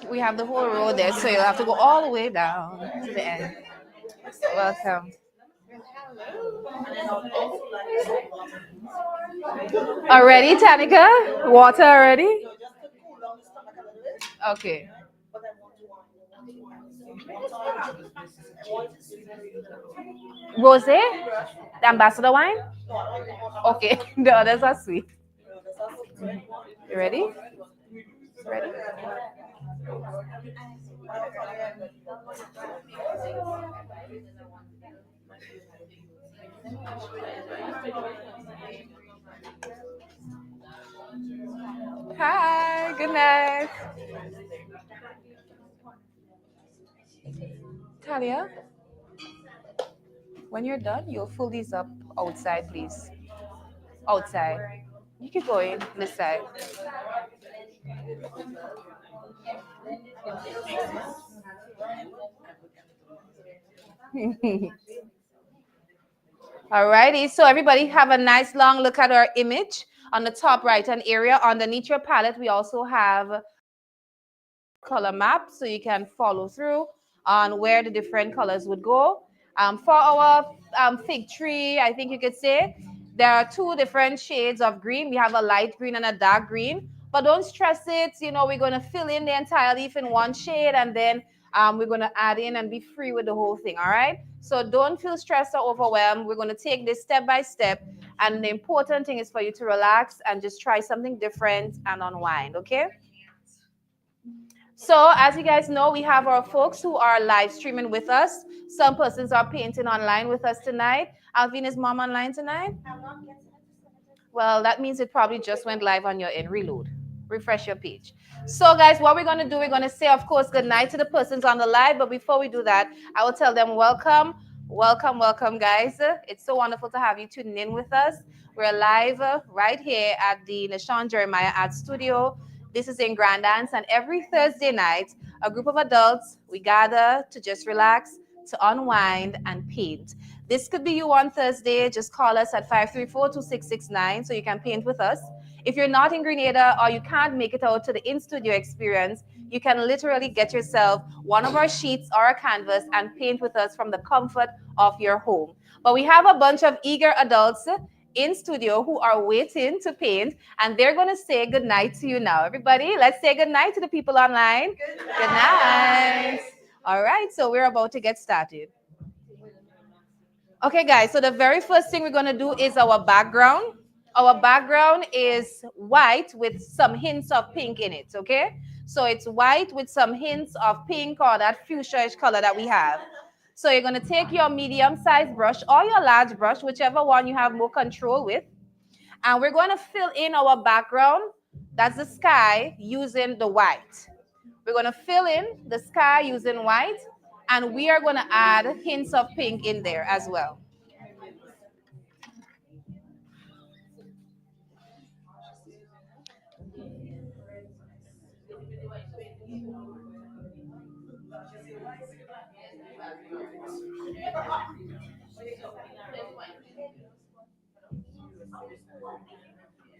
We have the whole road there, so you'll have to go all the way down to the end. Welcome. Already, Tanika? Water already? Okay. Rose? The ambassador wine? Okay. The others are sweet. You ready? Ready? Hi, good night. Talia, when you're done, you'll fill these up outside, please. Outside. You keep going this side. Alrighty, so everybody have a nice long look at our image on the top right hand area. Underneath your palette, we also have color map so you can follow through on where the different colors would go. For our fig tree, I think you could say there are two different shades of green. We have a light green and a dark green, but don't stress it. You know, we're going to fill in the entire leaf in one shade, and then we're going to add in and be free with the whole thing. All right. So don't feel stressed or overwhelmed. We're going to take this step by step. And the important thing is for you to relax and just try something different and unwind. Okay. So as you guys know, we have our folks who are live streaming with us. Some persons are painting online with us tonight. Alvin, is mom online tonight? Well, that means it probably just went live on your end. Reload. Refresh your page. So guys, what we're going to do, we're going to say, of course, good night to the persons on the live. But before we do that, I will tell them welcome. Welcome, welcome, guys. It's so wonderful to have you tuning in with us. We're live right here at the Nashawn Jeremiah Art Studio. This is in Grand Dance, and every Thursday night, a group of adults, we gather to just relax, to unwind, and paint. This could be you on Thursday. Just call us at 534-2669 so you can paint with us. If you're not in Grenada or you can't make it out to the in-studio experience, you can literally get yourself one of our sheets or a canvas and paint with us from the comfort of your home. But we have a bunch of eager adults in studio who are waiting to paint, and they're going to say good night to you now. Everybody, let's say good night to the people online. Good night. All right, so we're about to get started. Okay, guys, so the very first thing we're going to do is our background. Our background is white with some hints of pink in it, okay? So it's white with some hints of pink or that fuchsia color that we have. So you're going to take your medium-sized brush or your large brush, whichever one you have more control with, and we're going to fill in our background. That's the sky using the white. We're going to fill in the sky using white, and we are going to add hints of pink in there as well.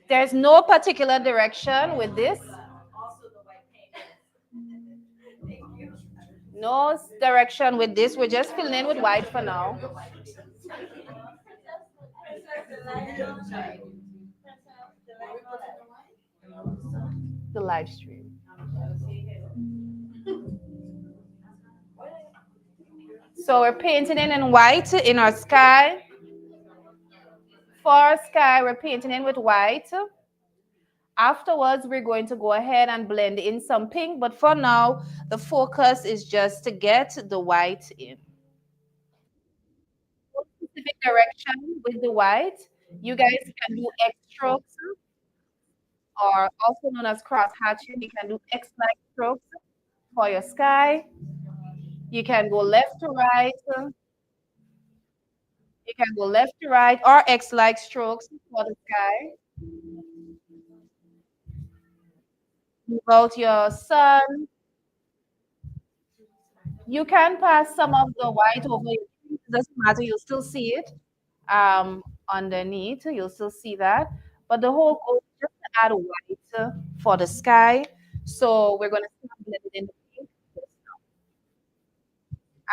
There's no particular direction with this. No direction with this. We're just filling in with white for now. The live stream. So we're painting in white in our sky. For our sky, we're painting in with white. Afterwards, we're going to go ahead and blend in some pink, but for now, the focus is just to get the white in. No specific direction with the white. You guys can do X strokes or also known as cross hatching. You can do X-like strokes for your sky. You can go left to right. You can go left to right or X-like strokes for the sky. Move out your sun. You can pass some of the white over your trees. It doesn't matter. You'll still see it underneath. You'll still see that. But the whole goal is just to add white for the sky So we're gonna start blending in the pink.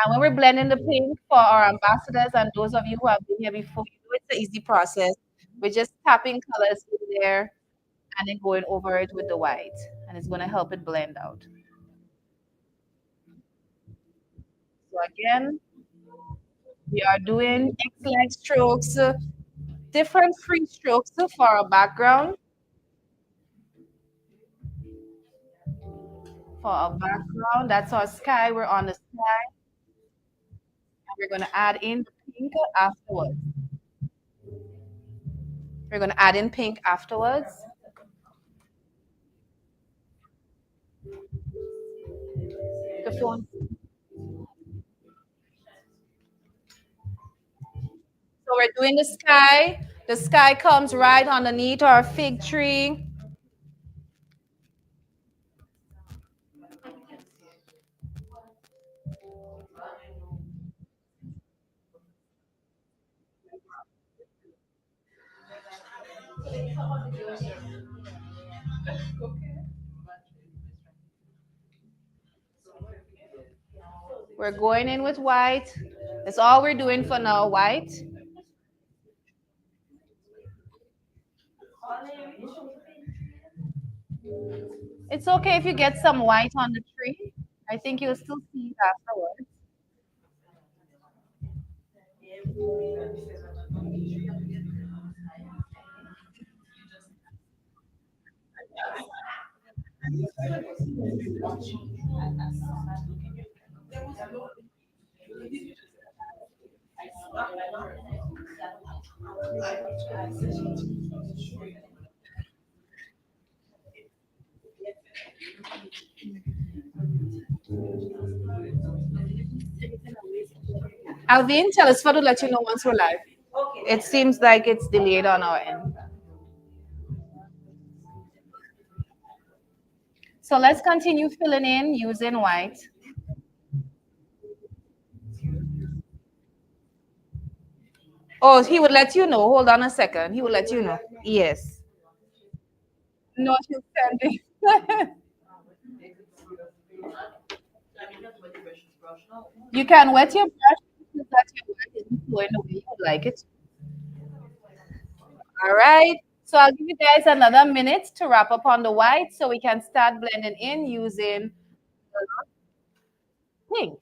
And when we're blending the pink for our ambassadors and those of you who have been here before, you know it's an easy process. We're just tapping colors in there and then going over it with the white. And it's gonna help it blend out. So again, we are doing X-like strokes, different free strokes for our background. For our background, that's our sky. We're on the sky. And we're gonna add in the pink afterwards. We're gonna add in pink afterwards. The phone. So we're doing the sky. The sky comes right underneath our fig tree. We're going in with white. That's all we're doing for now, white. It's okay if you get some white on the tree. I think you'll still see it afterwards. Alvin, tell us for to let you know once we're live. It seems like it's delayed on our end. So let's continue filling in using white. Oh, he would let you know. Hold on a second. He will let you know. Yes. No, he's sending. You can wet your brush so that your white isn't flowing the way you would like it. All right. So I'll give you guys another minute to wrap up on the white so we can start blending in using pink.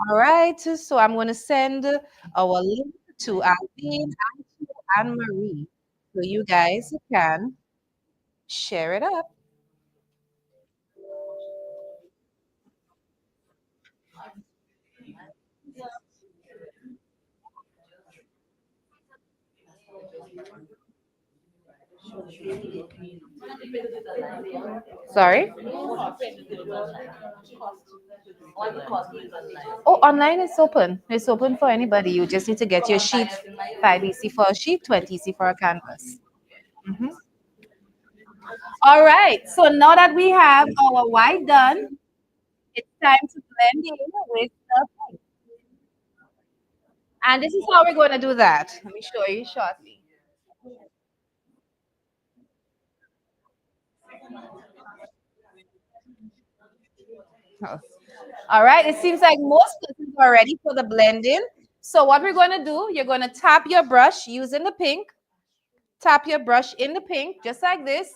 All right. So I'm going to send our link to Alvin and to Anne Marie so you guys can share it up. Sorry. Oh, online is open. It's open for anybody. You just need to get your sheet 5 EC for a sheet, 20 EC for a canvas. Mhm. All right. So now that we have our white done, it's time to blend in with the pink. And this is how we're going to do that. Let me show you shortly. Oh. All right. It seems like most persons are ready for the blending. So what we're going to do, you're going to tap your brush using the pink. Tap your brush in the pink, just like this.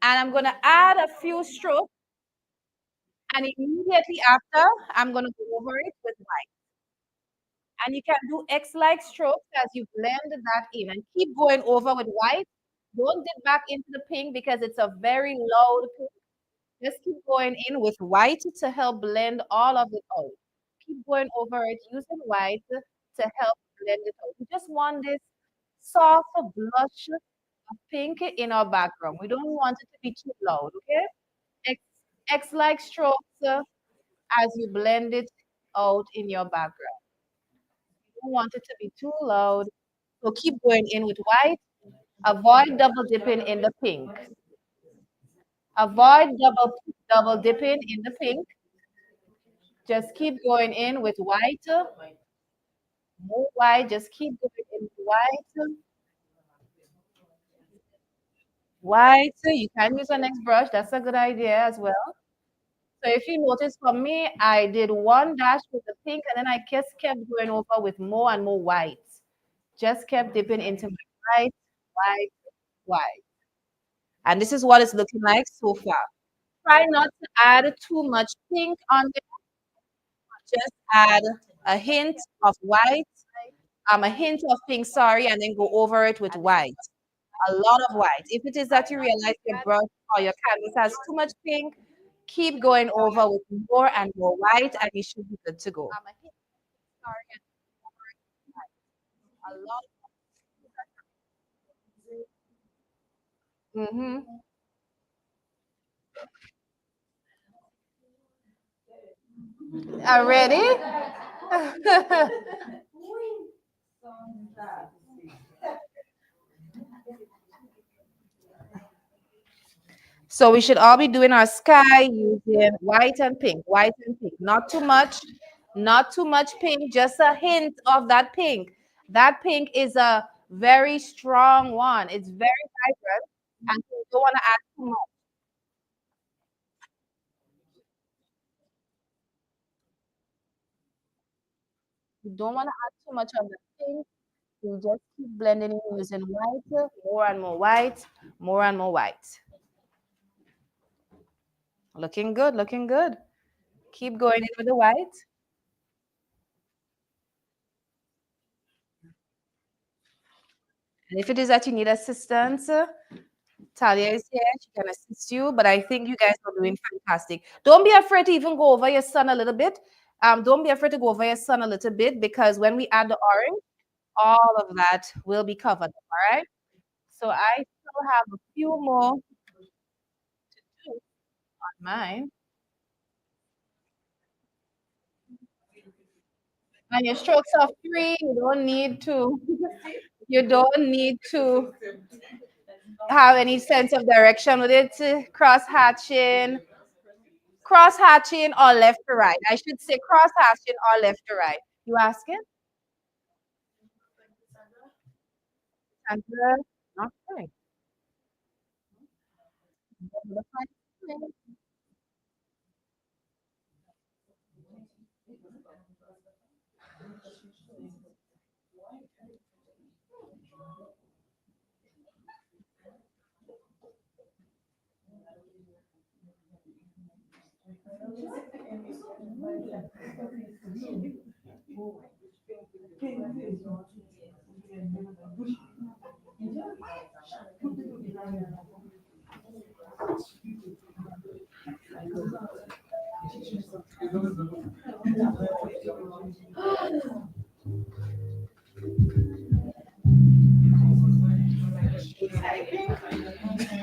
And I'm going to add a few strokes. And immediately after, I'm going to go over it with white. And you can do X-like strokes as you blend that in and keep going over with white. Don't dip back into the pink because it's a very loud pink. Just keep going in with white to help blend all of it out. Keep going over it using white to help blend it out. We just want this soft blush of pink in our background. We don't want it to be too loud, okay? X, X-like strokes as you blend it out in your background. You don't want it to be too loud. So keep going in with white. Avoid double dipping in the pink. Avoid double dipping in the pink. Just keep going in with white. More white. Just keep going in with white. White. You can use an next brush. That's a good idea as well. So if you notice for me, I did one dash with the pink and then I just kept going over with more and more white. Just kept dipping into my white, white, white. And this is what it's looking like so far. Try not to add too much pink on there. Just add a hint of white, a hint of pink, sorry, and then go over it with white. A lot of white. If it is that you realize your brush or your canvas has too much pink, keep going over with more and more white, and you should be good to go. A lot. Mm-hmm. Ready? So we should all be doing our sky using white and pink, white and pink. Not too much, not too much pink, just a hint of that pink. That pink is a very strong one. It's very vibrant, and so you don't want to add too much. You don't want to add too much of the pink. You just keep blending in using white, more and more white, more and more white. Looking good, looking good. Keep going in with the white. And if it is that you need assistance, Talia is here. She can assist you, but I think you guys are doing fantastic. Don't be afraid to even go over your sun a little bit. Don't be afraid to go over your sun a little bit because when we add the orange, all of that will be covered. All right. So I still have a few more to do on mine. And your strokes are free. You don't need to. You don't need to have any sense of direction with it. Cross hatching or left to right. I should say cross hatching or left to right. You asking? Sandra? Okay.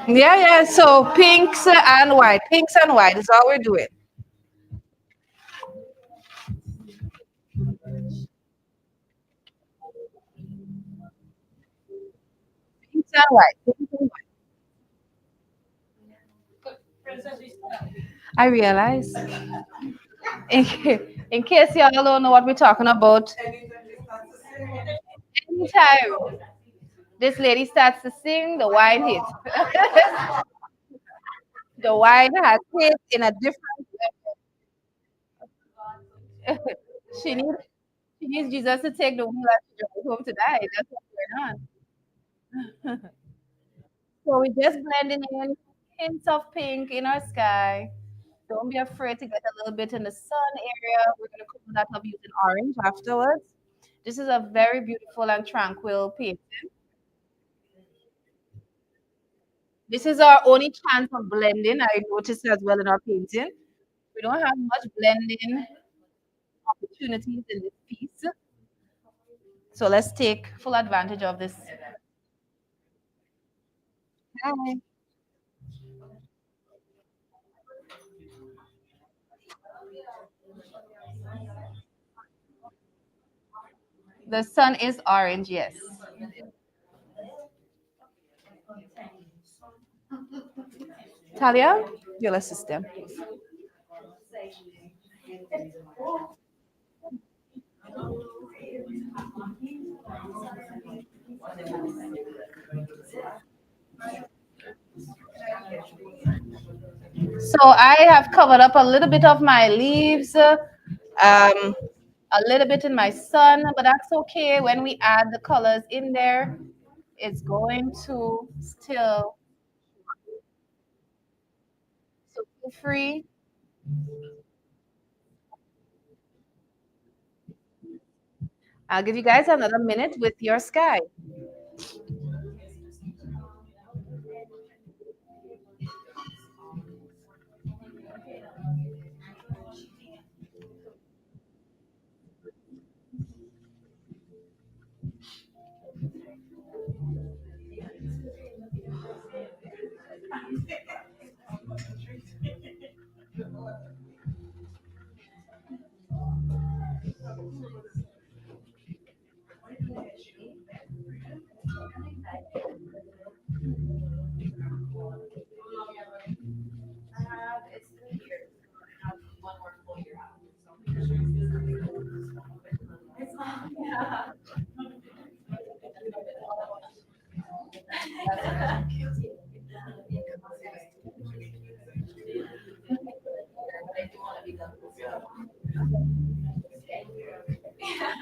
Yeah, yeah. So pinks and white. Pinks and white is all we're doing. Pinks and white. Pinks and white. I realize. In case y'all don't know what we're talking about, anytime this lady starts to sing, the wine hits. The wine has hit in a different level. She needs she needs Jesus to take the wheel as she drives home tonight. That's what's going on. So we're just blending in hints of pink in our sky. Don't be afraid to get a little bit in the sun area. We're going to cover that up using orange afterwards. This is a very beautiful and tranquil paint. This is our only chance of blending. I noticed as well in our painting. We don't have much blending opportunities in this piece. So let's take full advantage of this. Hi. The sun is orange, yes. Talia, your assistant. So I have covered up a little bit of my leaves, a little bit in my sun, but that's okay. When we add the colors in there, it's going to still, so feel free. I'll give you guys another minute with your sky.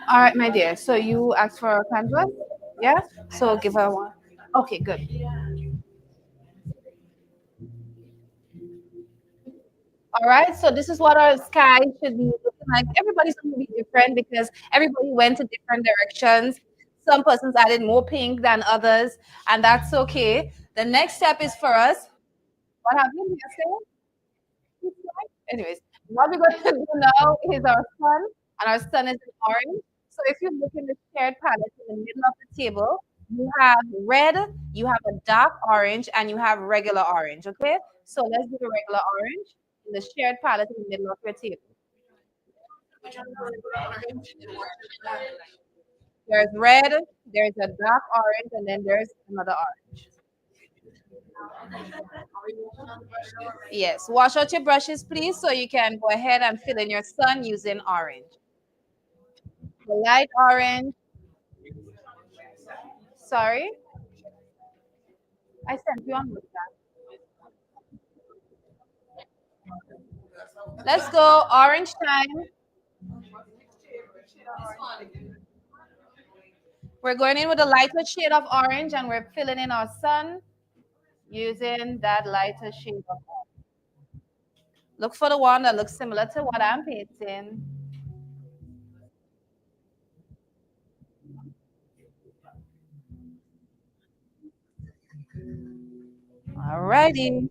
All right, my dear. So you asked for a canvas? Yeah? So give her one. Okay, good. All right, so this is what our sky should be looking like. Everybody's going to be different because everybody went to different directions. Some persons added more pink than others, and that's okay. The next step is for us. What happened yesterday? Anyways, what we're going to do now is our sun, and our sun is in orange. So if you look in the shared palette in the middle of the table, you have red, you have a dark orange, and you have regular orange. Okay, so let's do the regular orange in the shared palette in the middle of your table. There's red, there's a dark orange, and then there's another orange. Yes, wash out your brushes, please, so you can go ahead and fill in your sun using orange. The light orange, sorry, I sent you on WhatsApp. Let's go, orange time. We're going in with a lighter shade of orange and we're filling in our sun using that lighter shade of orange. Look for the one that looks similar to what I'm painting. Alrighty.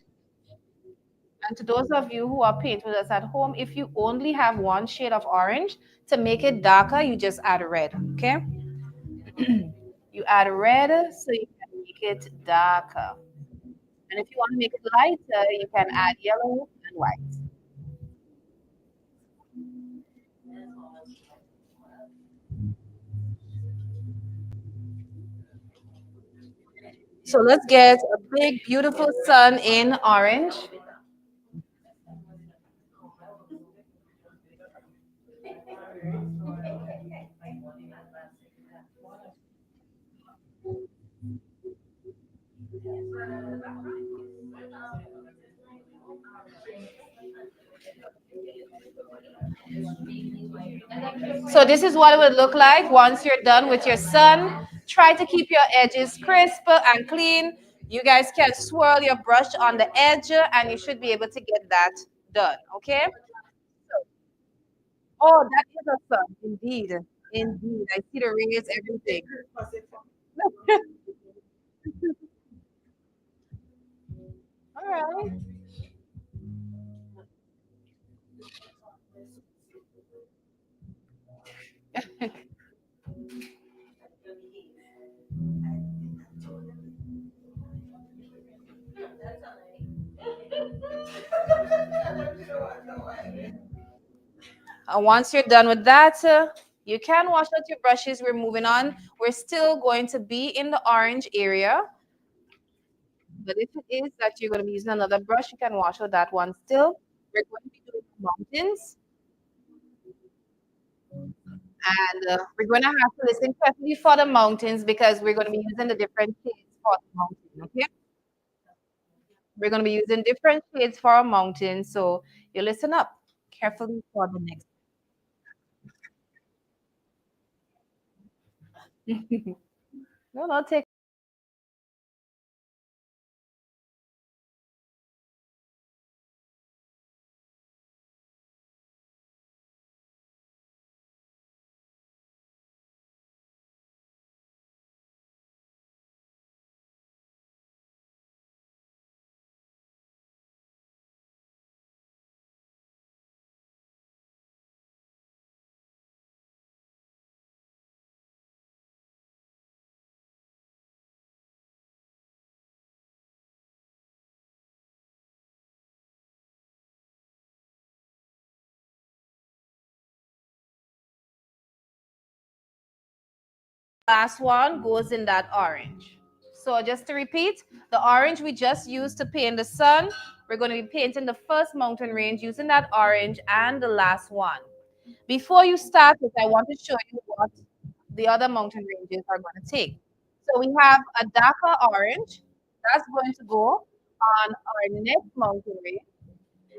And to those of you who are painting with us at home, if you only have one shade of orange, to make it darker, you just add red, okay? You add red so you can make it darker. And if you want to make it lighter, you can add yellow and white. So let's get a big, beautiful sun in orange. So this is what it would look like once you're done with your sun. Try to keep your edges crisp and clean. You guys can swirl your brush on the edge and you should be able to get that done, okay? Oh, that is a sun, indeed. Indeed. I see the rays, everything. All right. And once you're done with that, you can wash out your brushes. We're moving on. We're still going to be in the orange area. But if it is that you're going to be using another brush, you can wash out that one still. We're going to be doing mountains. And we're going to have to listen carefully for the mountains because we're going to be using the different shades for the mountain. Okay. We're going to be using different shades for our mountain. So you listen up carefully for the next. No, no, take last one goes in that orange. So just to repeat, the orange we just used to paint the sun, we're going to be painting the first mountain range using that orange and the last one. Before you start it, I want to show you what the other mountain ranges are going to take. So we have a darker orange that's going to go on our next mountain range,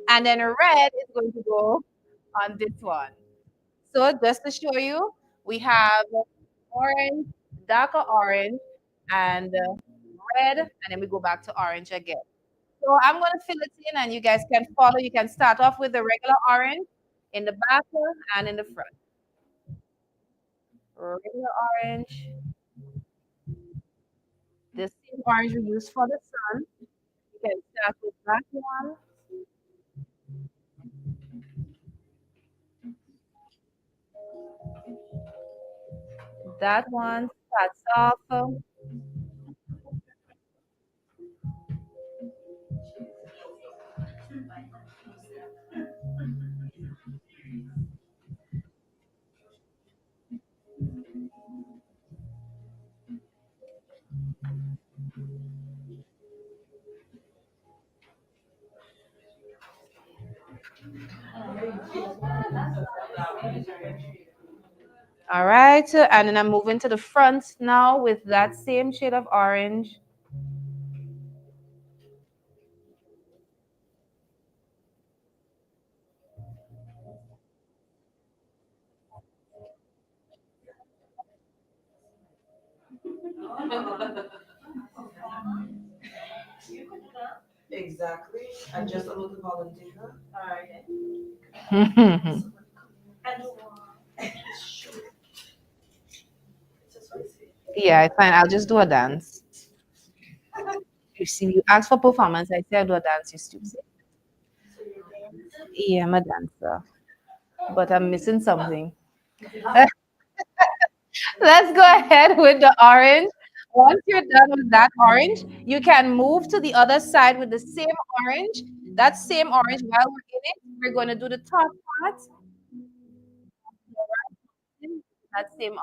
and then red is going to go on this one. So just to show you, we have orange, darker orange, and red, and then we go back to orange again. So I'm going to fill it in, and you guys can follow. You can start off with the regular orange in the back and in the front. Regular orange, the same orange we use for the sun. You can start with that one, that one starts off. All right, and then I'm moving to the front now with that same shade of orange. Yeah, it's fine. I'll just do a dance. You see, you asked for performance. I said I'll do a dance. You still say, yeah, I'm a dancer, but I'm missing something. Let's go ahead with the orange. Once you're done with that orange, you can move to the other side with the same orange. That same orange, while we're in it, we're going to do the top part. That same orange.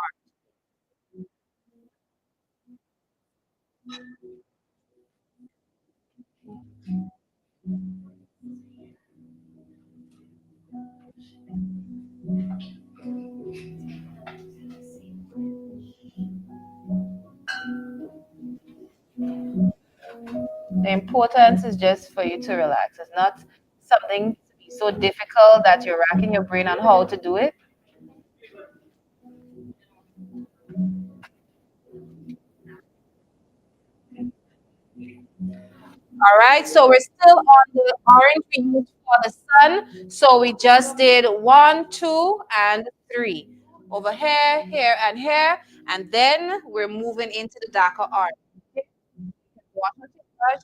The importance is just for you to relax. It's not something to be so difficult that you're racking your brain on how to do it. All right, so we're still on the orange we used for the sun. So we just did one, two, and three. Over here, here, and here. And then we're moving into the darker orange. Okay, wash with your brush.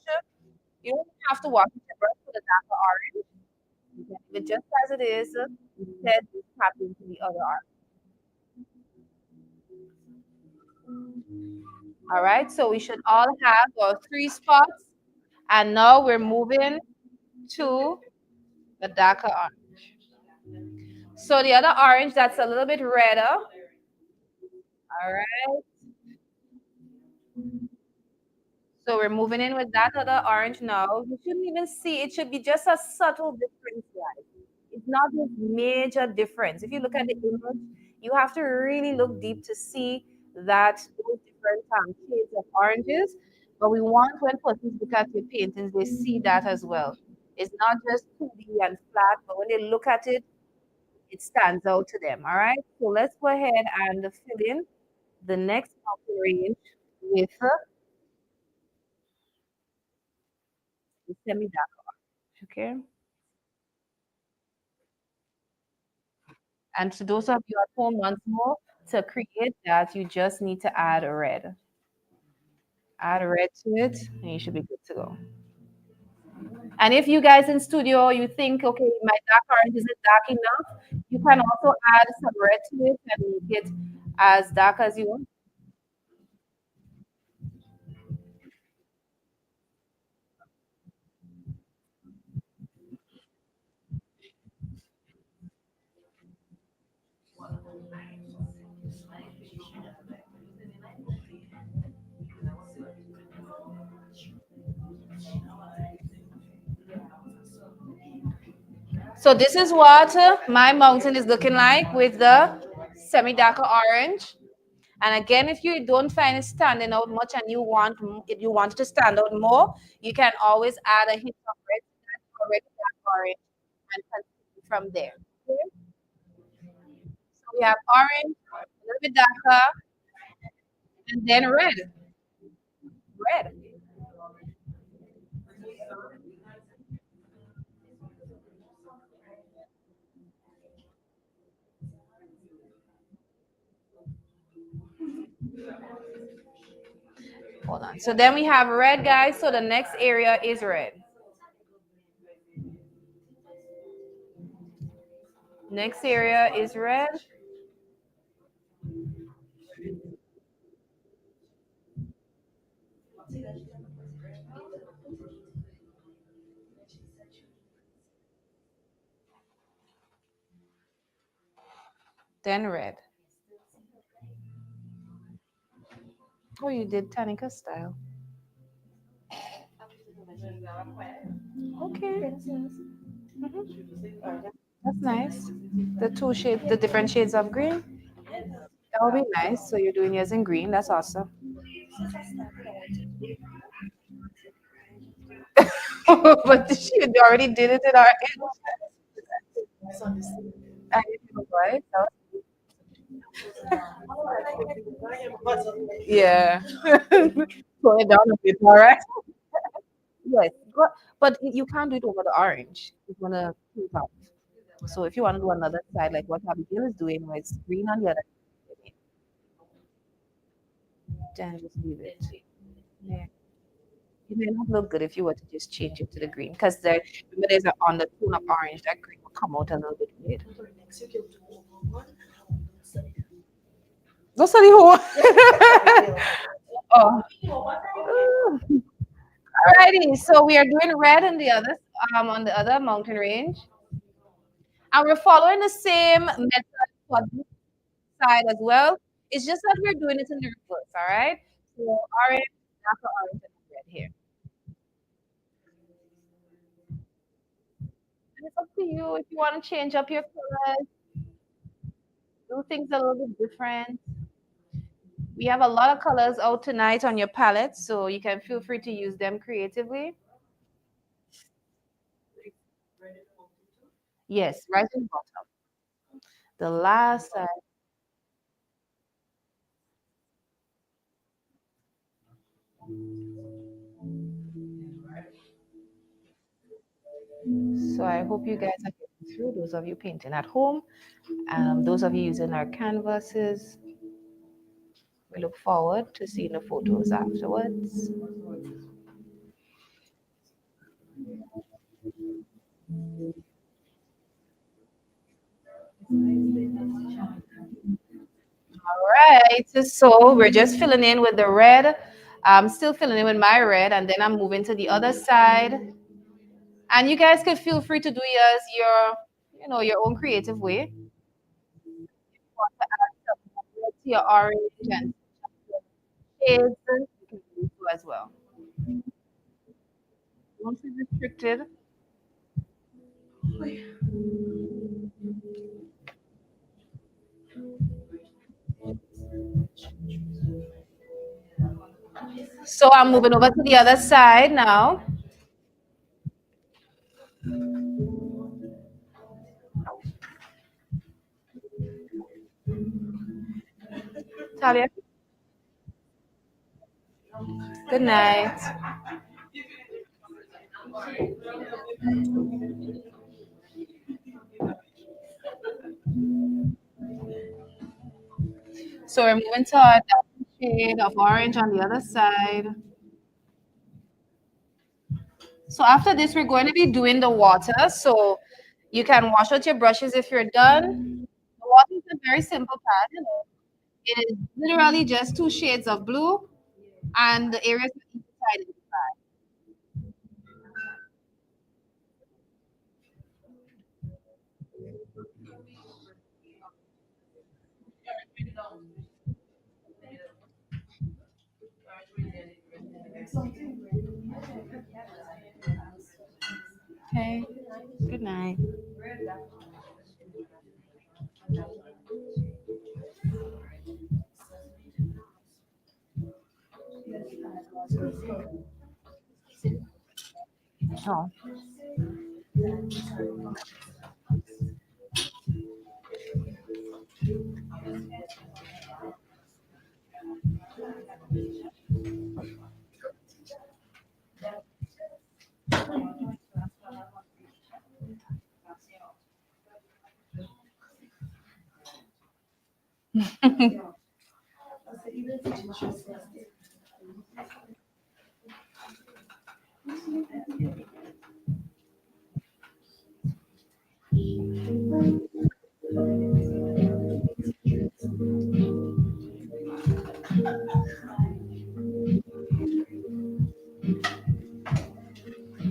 You don't have to wash with your brush for the darker orange. You can leave it just as it is. Instead, just tap into the other orange. All right, so we should all have our three spots. And now we're moving to the darker orange. So the other orange that's a little bit redder. All right. So we're moving in with that other orange now. You shouldn't even see it should be just a subtle difference, guys. It's not this major difference. If you look at the image, you have to really look deep to see that those different shades of oranges. But we want when persons look at your paintings, they see that as well. It's not just 2D and flat, but when they look at it, it stands out to them. All right. So let's go ahead and fill in the next mountain range with the semi-dark. Okay. And to those of you at home, once more, to create that, you just need to add a red. Add a red to it, and you should be good to go. And if you guys in studio, you think, okay, my dark orange isn't dark enough, you can also add some red to it and make it as dark as you want. So this is what my mountain is looking like with the semi-darker orange. And again, if you don't find it standing out much and if you want it to stand out more, you can always add a hint of red to that or red to that orange and continue from there. Okay? So we have orange, a little bit darker, and then red. Red. Hold on. So then we have red, guys. So the next area is red. Next area is red. Then red. Oh, you did Tanika style. Okay. Mhm. That's nice. The two shades, the different shades of green. That would be nice. So you're doing yours in green. That's awesome. But she already did it in our I know, right? Yeah. Slow it down a bit, all right? Yes. But you can't do it over the orange. It's gonna keep out. So if you want to do another side, like what Abigail is doing, where it's green on the other side, then just leave it. Yeah. It may not look good if you were to just change it to the green, because there, remember, there's a undertone of orange. That green will come out a little bit weird. Don't study who. Oh. Alrighty, so we are doing red on the other mountain range, and we're following the same method for this side as well. It's just that we're doing it in the reverse. All right. So orange, darker orange, and red here. And it's up to you if you want to change up your colors, do things a little bit different. We have a lot of colors out tonight on your palette, so you can feel free to use them creatively. Yes, right in the bottom. The last side. So I hope you guys are getting through. Those of you painting at home, those of you using our canvases. We look forward to seeing the photos afterwards. All right. So we're just filling in with the red. I'm still filling in with my red, and then I'm moving to the other side. And you guys could feel free to do yours your own creative way. Want to add some red to your orange and shades, you can do so as well. Don't be restricted. So I'm moving over to the other side now. Talia, good night. So we're moving to our dark shade of orange on the other side. So after this, we're going to be doing the water. So you can wash out your brushes if you're done. The water is a very simple part. It is literally just two shades of blue and the areas on each side is black. Okay. Good night. Oh.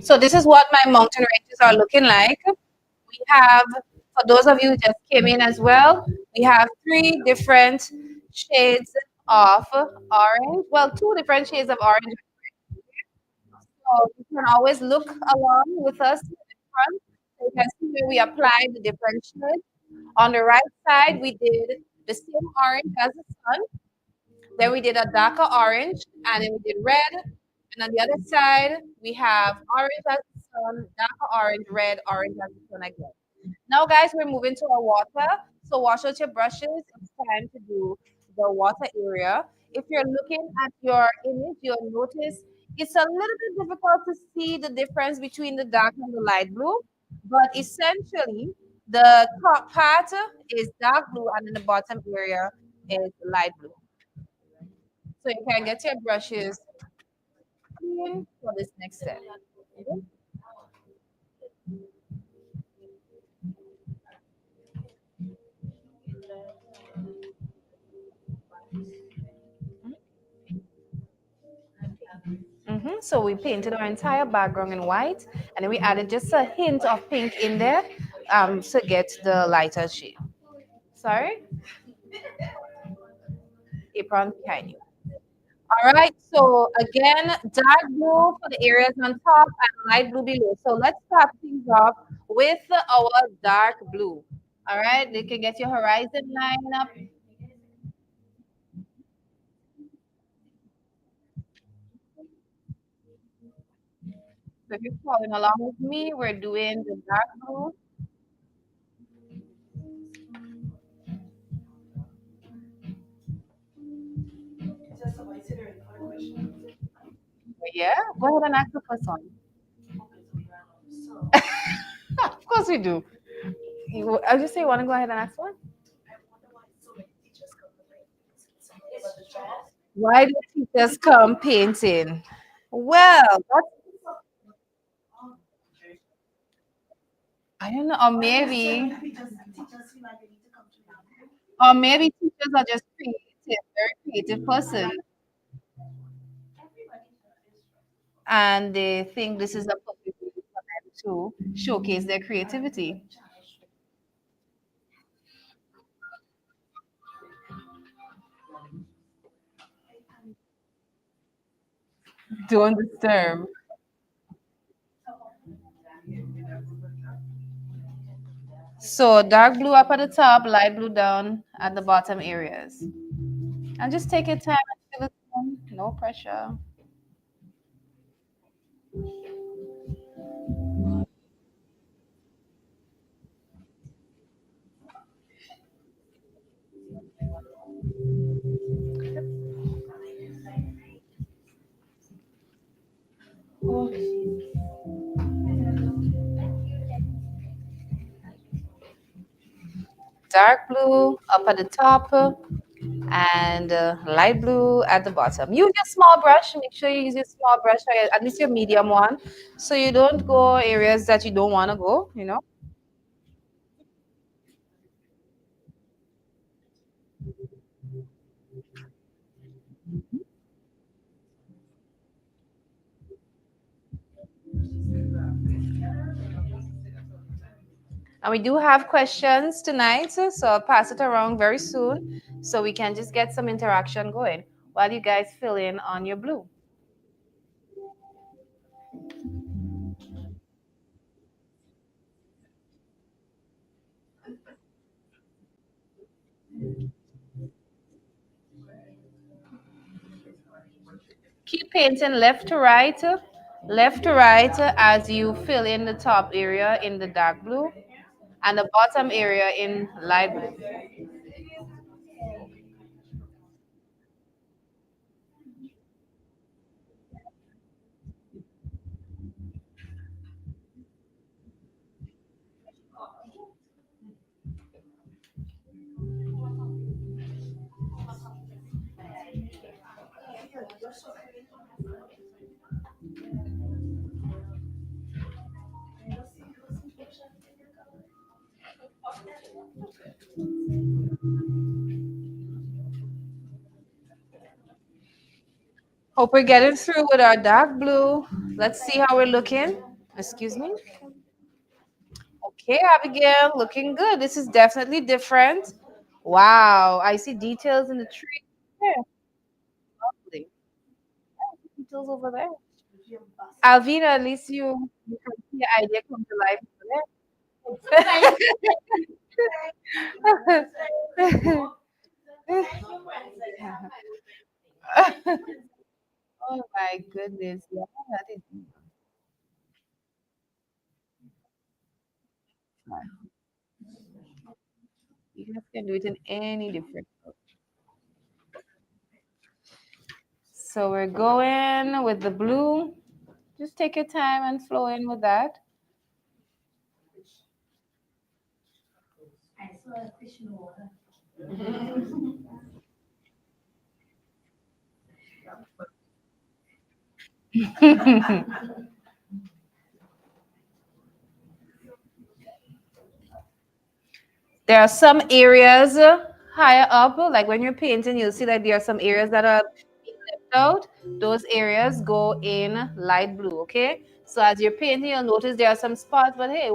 So this is what my mountain ranges are looking like. We have, for those of you who just came in as well, we have three different shades of orange. Well, two different shades of orange. So you can always look along with us in front. So you can see where we applied the different shades. On the right side, we did the same orange as the sun. Then we did a darker orange, and then we did red. And on the other side, we have orange as the sun, darker orange, red, orange as the sun again. Now, guys, we're moving to our water. So wash out your brushes. It's time to do the water area. If you're looking at your image, you'll notice it's a little bit difficult to see the difference between the dark and the light blue. But essentially, the top part is dark blue and then the bottom area is light blue. So you can get your brushes clean for this next step. So we painted our entire background in white, and then we added just a hint of pink in there to get the lighter shade. Sorry, apron behind you. All right, so again, dark blue for the areas on top and light blue below. So let's start things off with our dark blue. All right, you can get your horizon line up. So if you're following along with me, we're doing the dark blue. Yeah, go ahead and ask the first one. Of course we do. I just say you want to go ahead and ask one. Why do teachers come painting? Well, I don't know, or maybe teachers are just creative, very creative person, and they think this is a perfect way for them to showcase their creativity. Don't disturb. So dark blue up at the top, light blue down at the bottom areas. And just take your time and fill it in. No pressure. Dark blue up at the top and light blue at the bottom. Use your small brush. Make sure you use your small brush, or at least your medium one, so you don't go areas that you don't want to go, you know. And we do have questions tonight, so I'll pass it around very soon so we can just get some interaction going while you guys fill in on your blue. Keep painting left to right as you fill in the top area in the dark blue and the bottom area in light blue. Hope we're getting through with our dark blue. Let's see how we're looking. Excuse me. Okay, Abigail, looking good. This is definitely different. Wow, I see details in the tree. Yeah, lovely. Details over there. Alvina, at least you can see your idea come to life over there. Oh my goodness. Yeah, that is fun. You guys can do it in any different. So we're going with the blue. Just take your time and flow in with that. There are some areas higher up, like when you're painting, you'll see that there are some areas that are being left out. Those areas go in light blue, okay? So as you're painting, you'll notice there are some spots, but hey,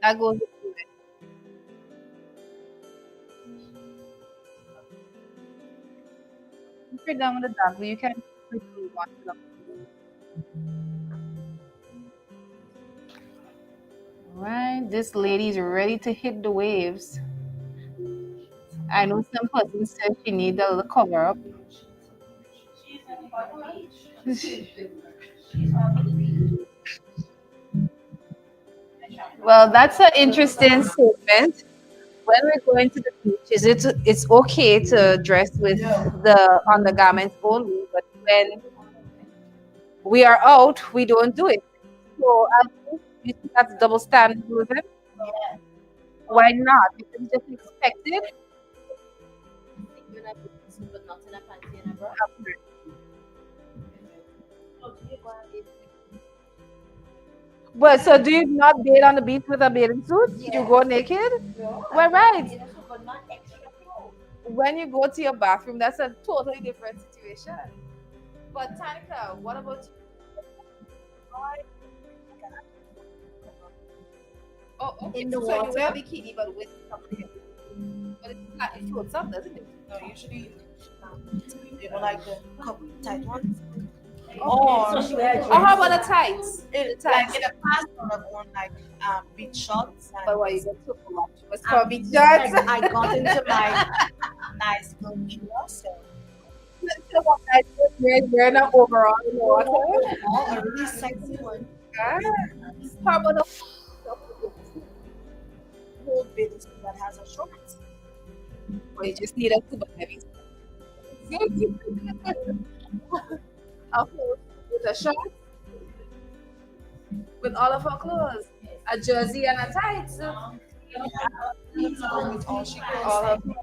that goes with it. If you're done with the dark blue, you can put blue on top. All right, this lady's ready to hit the waves. I know some person said she needs a little cover up. Well, that's an interesting statement. When we're going to the beach, it's okay to dress with the undergarments only, but when we are out, we don't do it. So I think you think that's double standard with it. Why not? Because it's just expected. But so do you not bathe on the beach with a bathing suit? You go naked? Well, right. When you go to your bathroom, that's a totally different situation. But Tanika, what about you? Oh, okay. In the So you wear a water. bikini, but with something. But it floats up, doesn't it? No, usually they don't like the couple tight ones. Oh, Or or how about the tights? The like tights. in the past, I have worn like beach shorts. But And why you get so much? What's um, called beach shorts? I got into my nice little era, so So what I do is we're not overall in the water. All a really sexy one. Ah, how about the Whole bathing suit that has a short. we just need a super heavy. Of course, with a short, with all of our clothes, a jersey and a tights. With all she All goes. of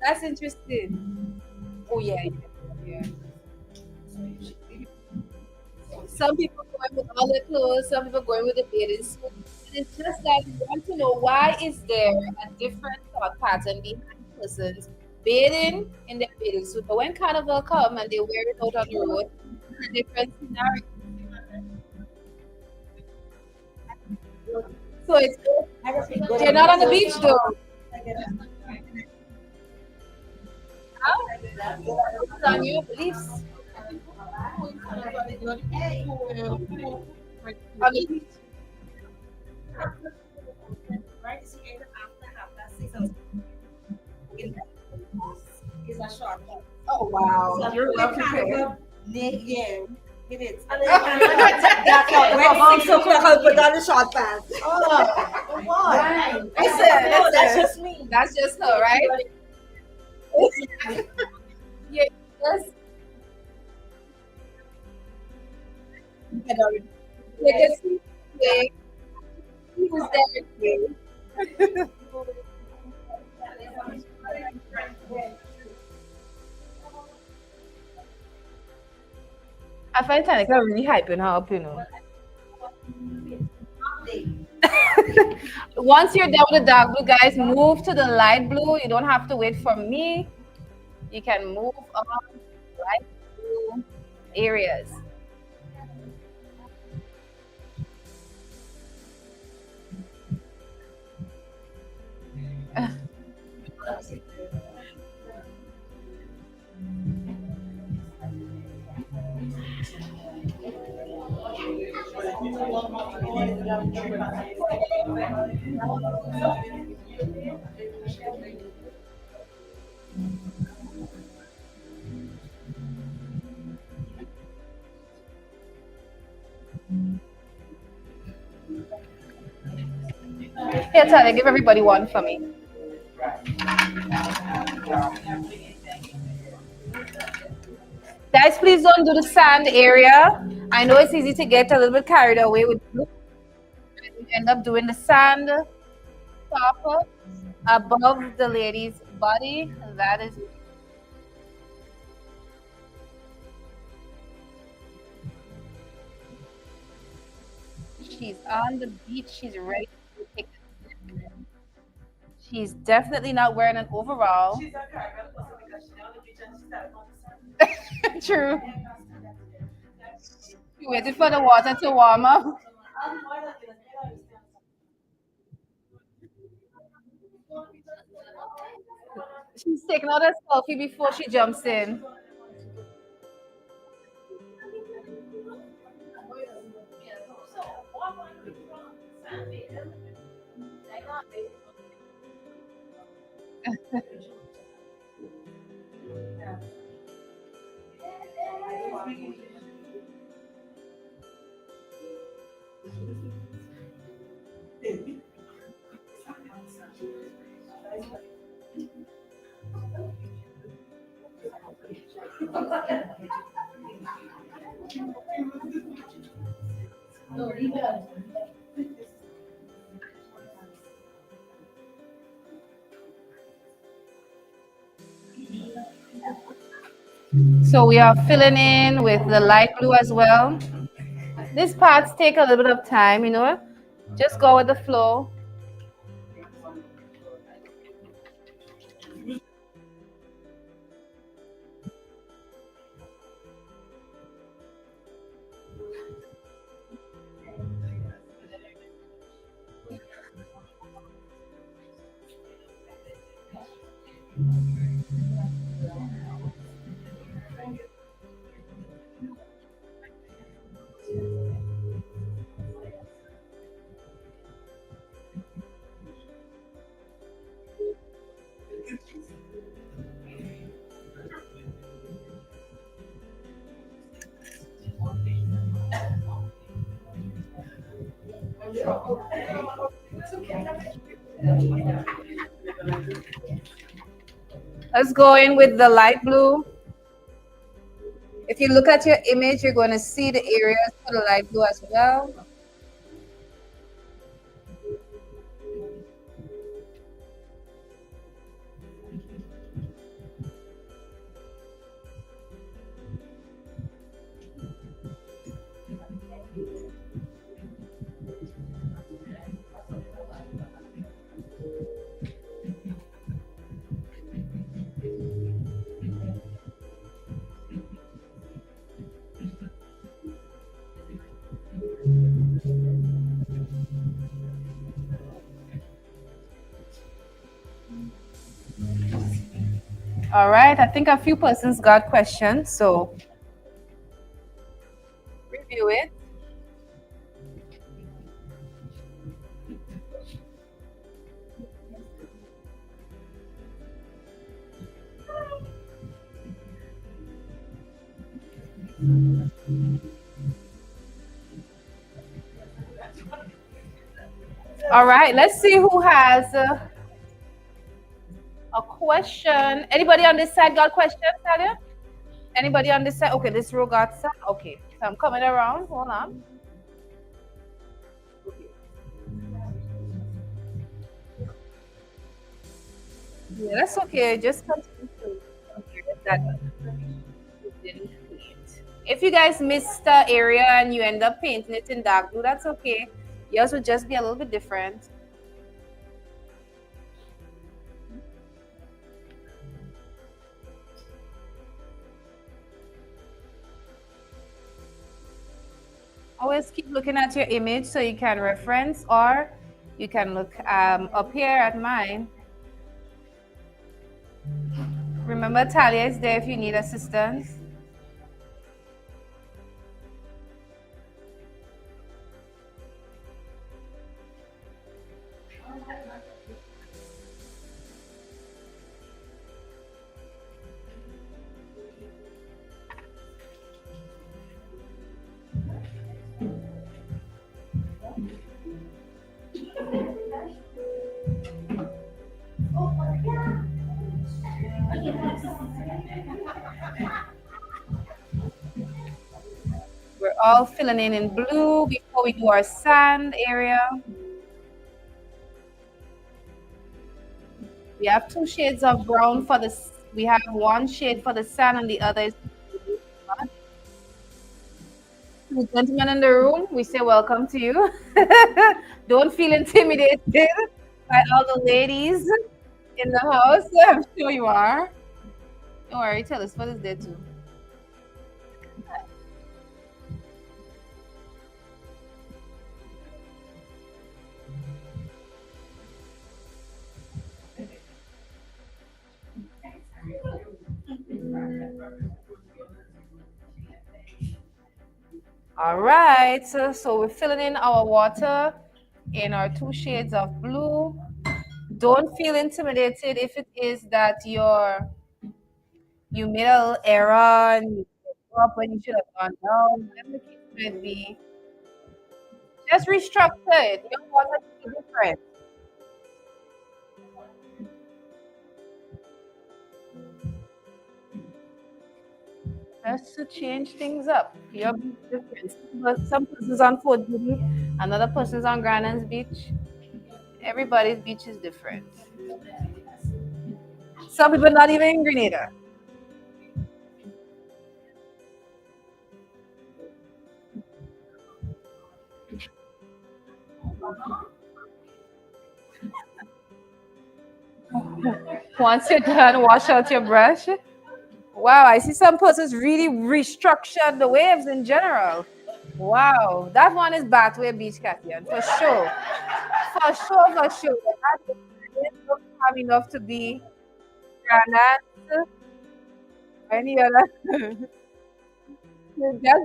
that's interesting. Oh yeah, yeah. Some people going with all their clothes, some people going with the bathing suit. And it's just that we want to know why is there a different thought pattern behind persons bathing in their bathing suit, but when carnival come and they wear it out on the road, it's a different scenario. So it's they're not on the beach though. It's on your beliefs on the beach. Right? See, even after half past 6 is a short. Oh wow, So you're well prepared. Yeah, it is. That's why when 6 o'clock I'll put on the short pants. Oh, why? That's Just me. That's just her, right? Yeah, yes. Legacy. Yeah, he was there. I find Tanika really hyping her up, you know. Once you're done with the dark blue, guys, move to the light blue. You don't have to wait for me. You can move on light blue areas. Here, Talia, give everybody one for me. Guys, please don't do the sand area. I know it's easy to get a little bit carried away with blue. You end up doing the sand top above the lady's body. That is, she's on the beach. She's ready to take a sip. She's definitely not wearing an overall. True. She waited for the water to warm up. She's taking out a selfie before she jumps in. So we are filling in with the light blue as well. These parts take a little bit of time, you know. Just go with the flow. Let's go in with the light blue. If you look at your image, you're going to see the areas for the light blue as well. All right, I think a few persons got questions, so review it. All right, let's see who has a question. Anybody on this side got questions, Talia? Anybody on this side? Okay, this row got some. Okay, so I'm coming around. Hold on. Yeah, that's okay. Just continue to that you didn't paint. If you guys missed the area and you end up painting it in dark blue, that's okay. Yours would just be a little bit different. Always keep looking at your image so you can reference, or you can look up here at mine. Remember, Talia is there if you need assistance. We're all filling in blue before we do our sand area. We have two shades of brown for this. We have one shade for the sand and the other is the gentleman in the room. We say welcome to you. Don't feel intimidated by all the ladies in the house. I'm sure you are. Don't worry, tell us what is there too. All right, so we're filling in our water in our two shades of blue. Don't feel intimidated if it is that you made a little error and you go up when you should have gone down, whatever the case may be. Just restructure it. Your water is different. Just to change things up. Your beach is different. Some person's on Fort Diddy, another person's on Grandin's Beach. Everybody's beach is different. Some people not even in Grenada. Once you're done, wash out your brush. Wow, I see some persons really restructured the waves in general. Wow, that one is Bathway Beach, Catherine, for sure. For sure, for sure. That is not have enough to be Granite or any other.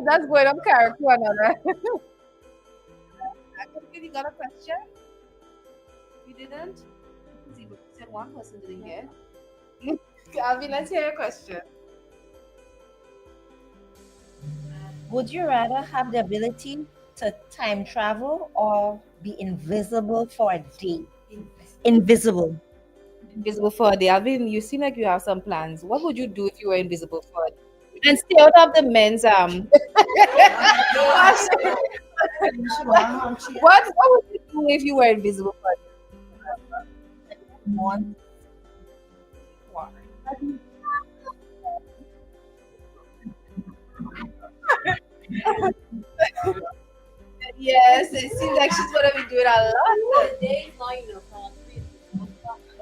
That's going up character another. I think you got a question? You didn't? See, but you said one person didn't get. Alvin, let's hear your question. Would you rather have the ability to time travel or be invisible for a day? invisible. Invisible for a day. Alvin, you seem like you have some plans. What would you do if you were invisible for a day? And stay out of the men's what would you do if you were invisible for a One. day? Yes, it seems like she's gonna be doing a lot. Day is not enough.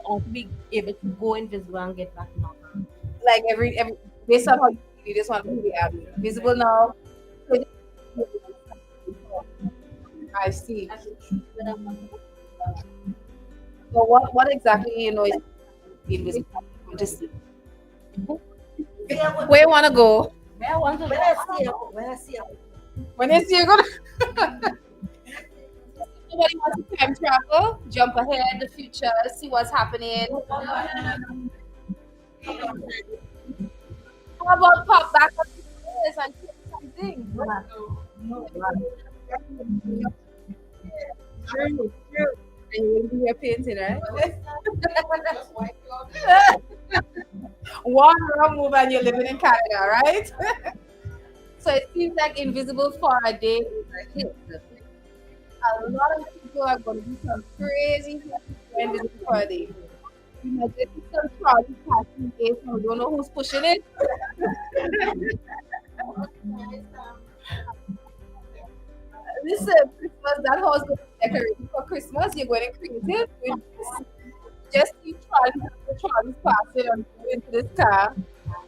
Or to be able to go invisible and get back now. Like every based on how you just want to be visible now. I see. So what exactly is invisible? Just where you wanna go? When I see her, When is you gonna nobody wants to time travel, jump ahead the future, see what's happening. How about pop back up to this and change something? True, true. And you will do your painting, right? One wrong move and you're living in Canada, right? So it seems like invisible for a day is a hit. A lot of people are going to do some crazy things for invisible for a day. You might get some trolley passing days and we don't know who's pushing it. Listen, Christmas, that house going to be decorated for Christmas. You're going to create it. You just keep trying to the trolleys passing and go into this car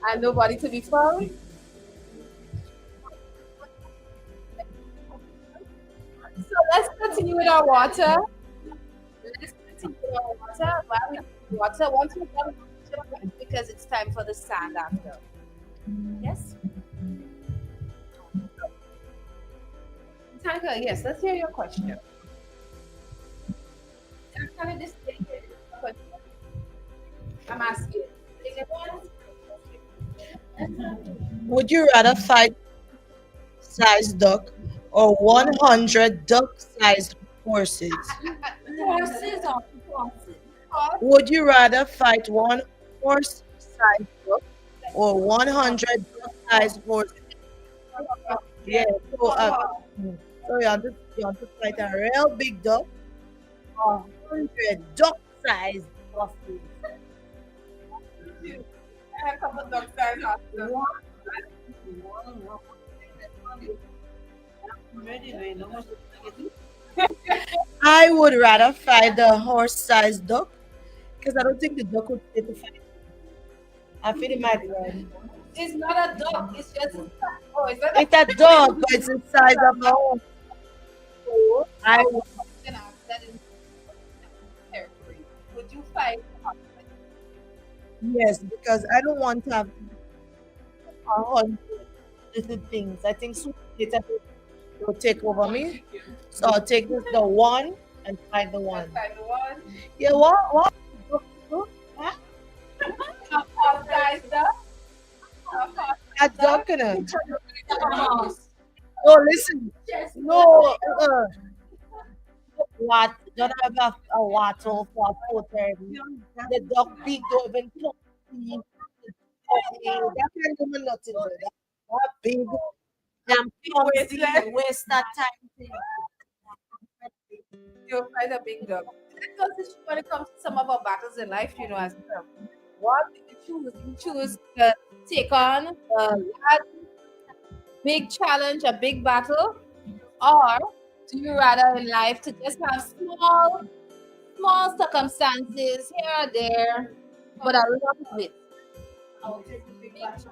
and nobody to be found. So let's continue with our water. Let's continue with our water. While we do water, once we're done with water, because it's time for the sand after. Yes? Tanka, yes, let's hear your question. Tanka, this question. I'm asking. Is it one? would you rather fight sized duck or 100 duck-sized horses? Horses or horses? Would you rather fight one horse-sized duck or 100 duck-sized horses? Yeah. So you want to fight a real big duck or 100 duck-sized horses? A couple dog size hospitals. I would rather fight the horse-sized duck because I don't think the duck would stay to fight. I feel it might run. It's not a dog, it's just it's not It's a dog, but it's the size of a horse. I would, that is territory. Would you fight? yes, because I don't want to have 100 little things. I think sooner or later they'll take over me. So I'll take the one and fight the one. Fight the one. Yeah, what? Huh? A horse size dog. A horse A dog. duck and a. Oh, listen. No. What? Don't have a wattle for 4:30. The dog big don't even touch me. That can't do me nothing. That big. I'm clumsy. Waste that time. You'll fight a big dog. Because when it comes to some of our battles in life, as well. What do you choose? You choose to take on a big challenge, a big battle, or do you rather in life to just have small circumstances here or there, but a lot of it? It's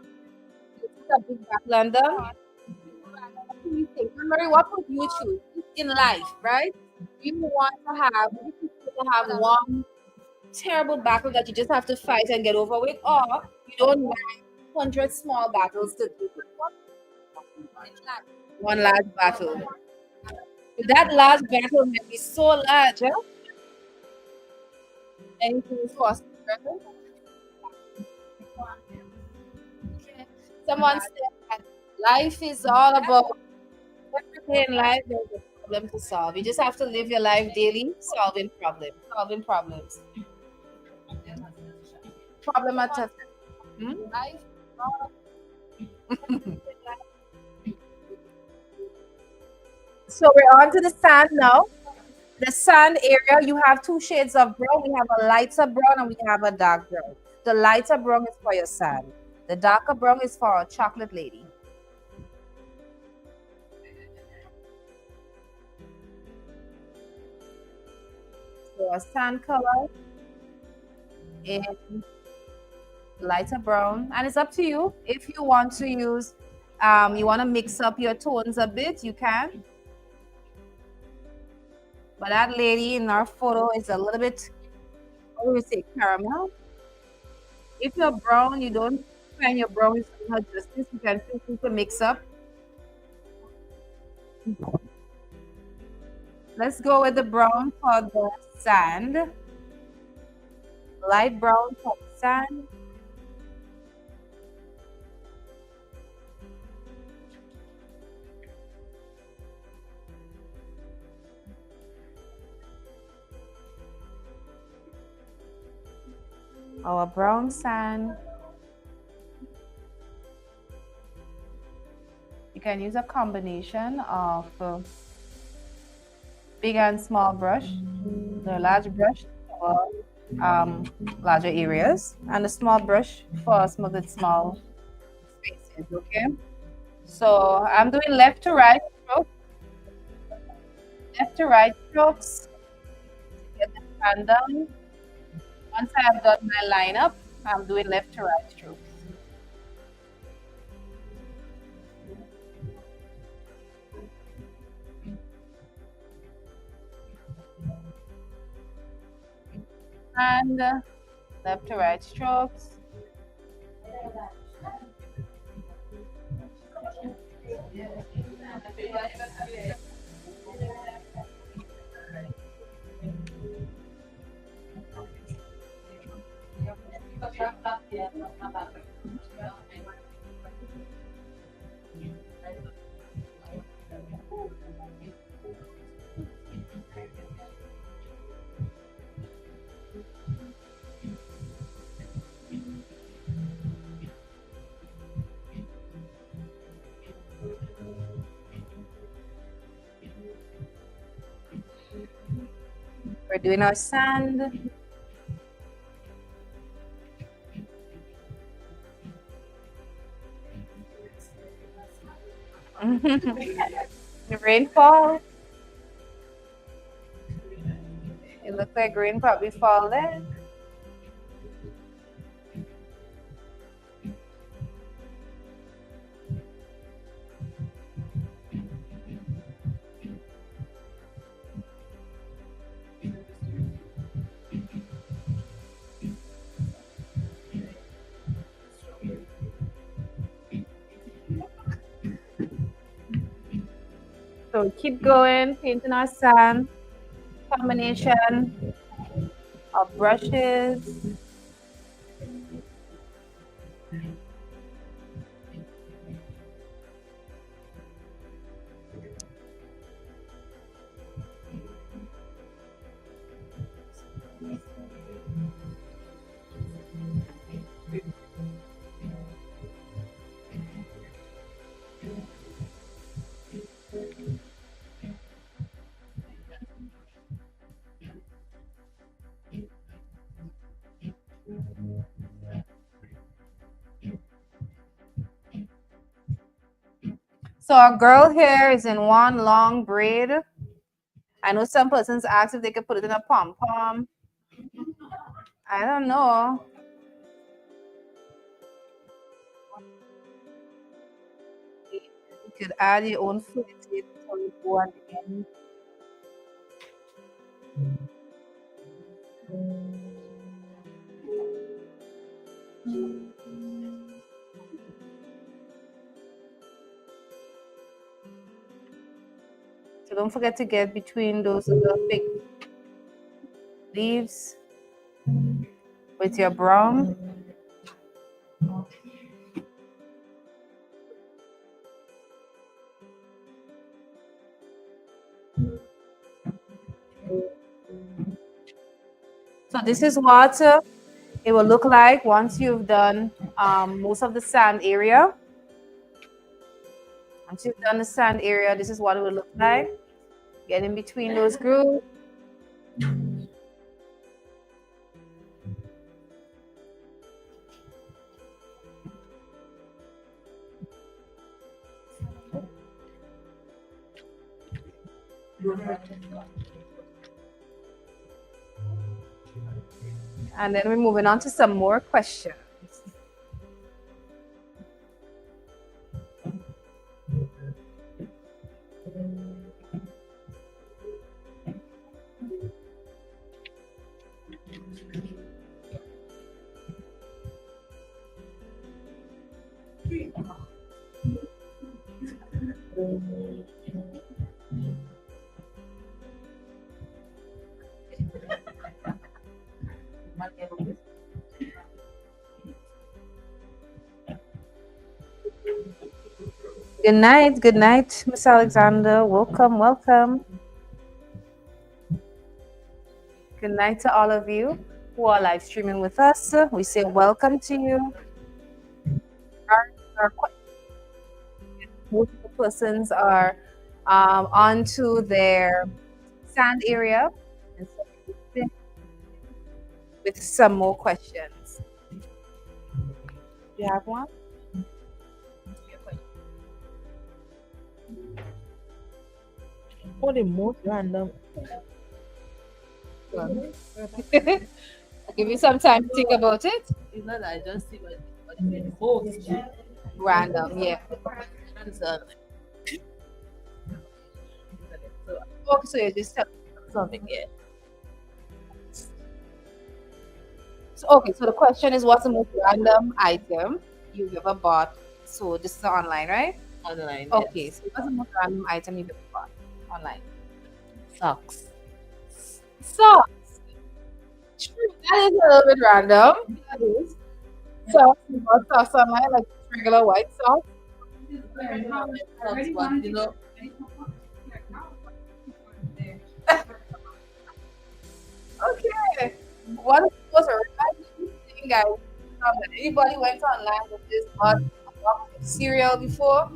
a big battle and what do you think? Mary, what would you choose in life, right? You want to have one terrible battle that you just have to fight and get over with, or you don't want 100 small battles to do. One large battle. That large battle may be so large, huh? Anything is possible. Someone said that life is all about everything in life. There's a problem to solve. You just have to live your life daily solving problems. Solving problems. Problematic. Hmm? So we're on to the sand now. The sand area, you have two shades of brown. We have a lighter brown and we have a dark brown. The lighter brown is for your sand. The darker brown is for our chocolate lady. So a sand color in lighter brown. And it's up to you. If you want to use, you want to mix up your tones a bit, you can. But that lady in our photo is a little bit, what do we say, caramel. If you're brown, you don't find your brown is doing her justice, you can feel free to mix up. Let's go with the brown for the sand, light brown for the sand. Our brown sand. You can use a combination of big and small brush, the large brush for larger areas, and the small brush for some of the small spaces. Okay, so I'm doing left to right strokes, left to right strokes, get the sand down. Once I have done my lineup, I'm doing left to right strokes. And left to right strokes. We're doing our sand. The rainfall. It looks like rain probably fall there. So we keep going, painting our sand, combination of brushes. So our girl hair is in one long braid. I know some persons asked if they could put it in a pom-pom. I don't know. You could add your own fluid to it so you go at the end. So don't forget to get between those little big leaves with your brown. So this is what it will look like once you've done most of the sand area. Once you've done the sand area, this is what it will look like. Get in between those grooves. And then we're moving on to some more questions. Good night, Miss Alexander. Welcome, welcome. Good night to all of you who are live streaming with us. We say welcome to you. Our most of the persons are onto their sand area, and so we'll finish with some more questions. Do you have one? What the most random? I'll give you some time to think about it. It's not that I just see what the most Random, yeah. answer. So Okay, so you just tell. something, yeah. So, okay, so the question is, what's the most random item you've ever bought? So this is online, right? Online. Okay, Yes. so what's the most random item you've ever bought online? Socks. Socks. True, that is a little bit random. That is. Socks, you bought socks online, like regular white socks. Socks, but you know, Okay. What was a random thing I that anybody went online with this bought a box of cereal before?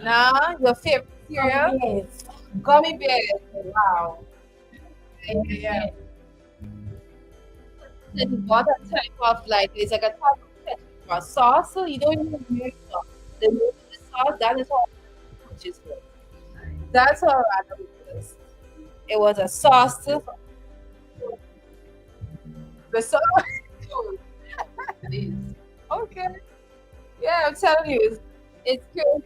Nah, your favorite cereal? Gummy bears. Wow. Yeah, yeah, yeah. Then you bought a type of like it's like a type of ketchup or sauce, so you don't even use sauce. The name of the sauce, that is all which is good. That's how random it was. It was a sauce. The sauce. it is. Okay. Yeah, I'm telling you, it's good.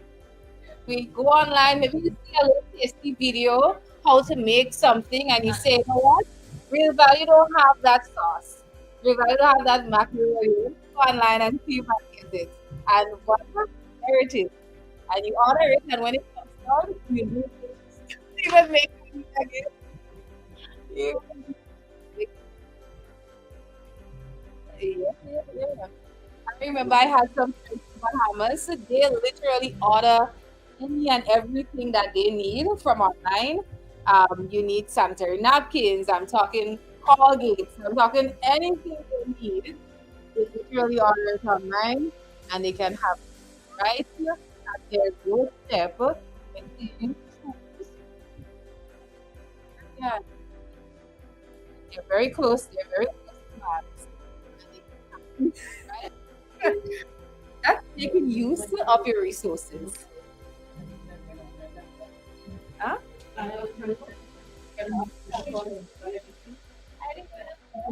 We go online, maybe you see a little tasty video how to make something, and you say, you know what? Real value don't have that sauce. Real value don't have that macaroni. Go online and see if I get it. And whatever, there it is. And you order it, and when it comes down, you do even make it again. You make it. Yeah, yeah, yeah. I remember I had some friends in Bahamas. They literally order any and everything that they need from online. You need sanitary napkins. I'm talking Colgates. I'm talking anything they need. They literally order it online, and they can have it right here at their doorstep. Within 2 weeks. Yeah, they're very close. They're very close to us. And they can have it, right? That's making use of your resources. Huh?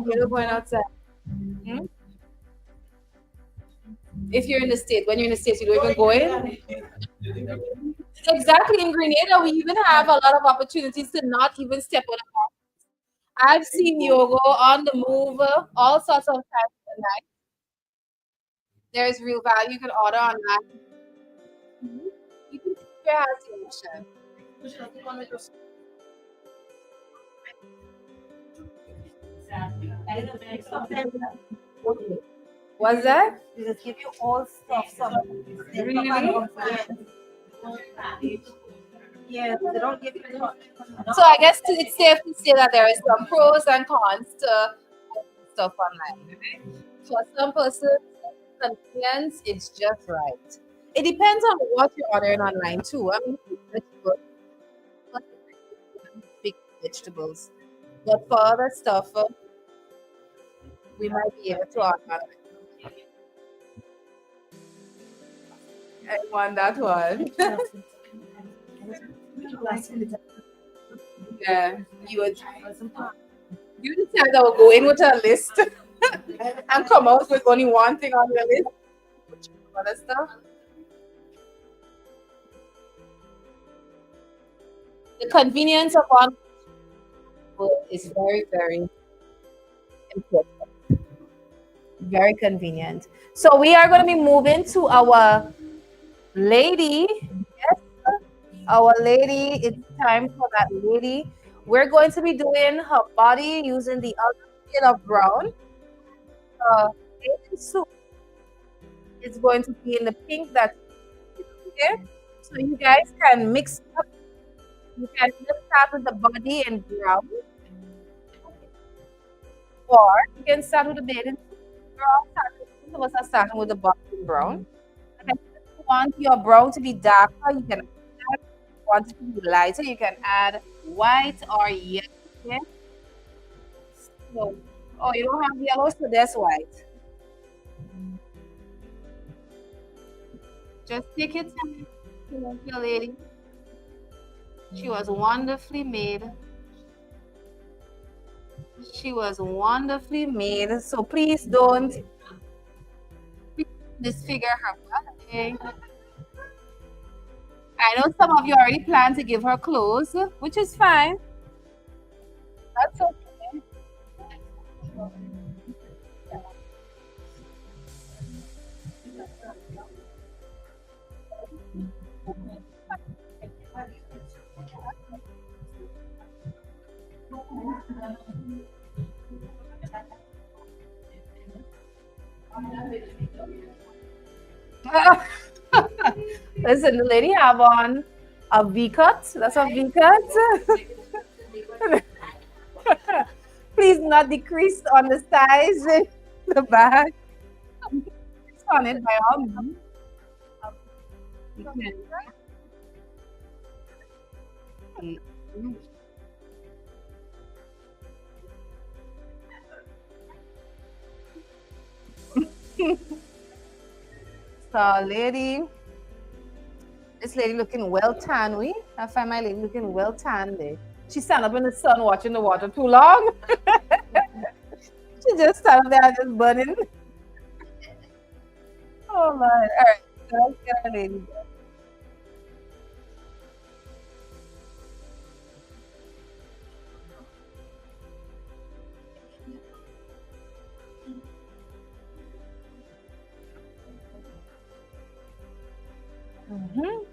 You're going outside. Hmm? If you're in the state, when you're in the states, you don't even go in. Exactly. In Grenada, we even have a lot of opportunities to not even step on a car. I've seen yoga on the move, all sorts of times in the night. There's real value. You can order online. Mhm. You can keep your house emotion. What's that? They just give you all stuff. Some Really? Yeah, they don't give you So I guess it's safe to say that there is some pros and cons to stuff online. For some persons, convenience, it's just right. It depends on what you're ordering online too. I mean, vegetables, big vegetables. But for other stuff, we might be able to order. I want that one. Yeah, you would. You decide I will go in with a list and come out with only one thing on your list. Other stuff. The convenience of one is very, very important. Very convenient. So we are going to be moving to our lady. Yes, our lady. It's time for that lady. We're going to be doing her body using the other shade of brown. Bathing suit is going to be in the pink that's here. So you guys can mix up. You can just start with the body in brown, or you can start with the bathing suit. We're all starting, most of us are starting with the body in brown. And if you want your brown to be darker, you can add that. If you want it to be lighter, you can add white or yellow. Okay? So, oh, you don't have yellow, so there's white. Just take your time, your lady. She was wonderfully made. She was wonderfully made. So please don't disfigure her body. I know some of you already plan to give her clothes, which is fine. That's okay. Listen, the lady have on a V cut. That's a V cut. Please not decrease on the size in the back. It's on it by all means. You can. So, lady, this lady looking well tan. I find my lady looking well tan there. She stand up in the sun watching the water too long. She just stand up there just burning. Oh my! All right, so let's get our lady. Mhm.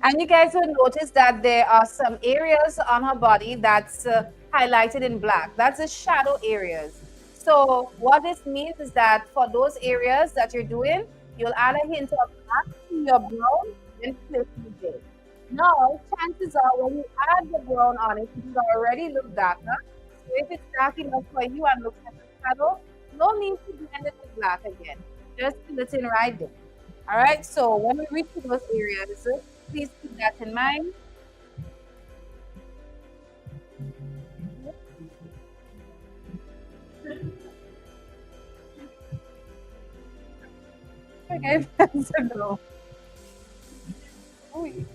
And you guys will notice that there are some areas on her body that's highlighted in black. That's the shadow areas. So what this means is that for those areas that you're doing, you'll add a hint of black to your brown and place it there. Now, chances are when you add the brown on it, it will already look darker. So if it's dark enough for you and looks like a shadow, no need to blend it with black again. Just fill it in right there. All right, so when we reach to those areas, please keep that in mind. Okay, that's a no. Ooh.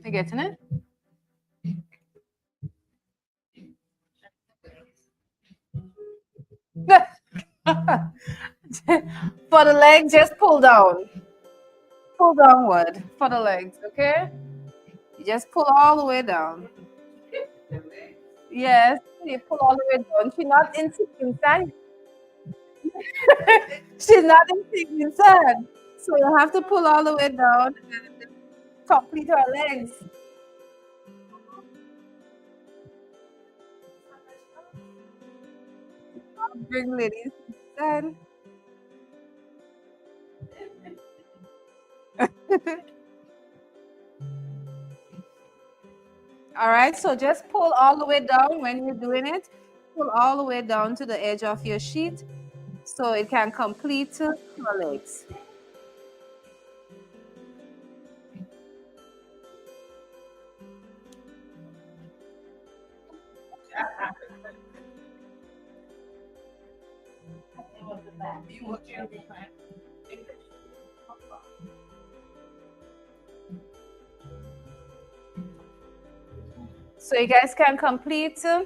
You getting it? For the legs, just pull down. Pull downward for the legs, okay? You just pull all the way down. Yes, you pull all the way down. She's not in inside. She's not in inside. So you have to pull all the way down and complete her legs. Bring ladies inside. All right, so just pull all the way down when you're doing it. Pull all the way down to the edge of your sheet so it can complete your legs. So you guys can complete the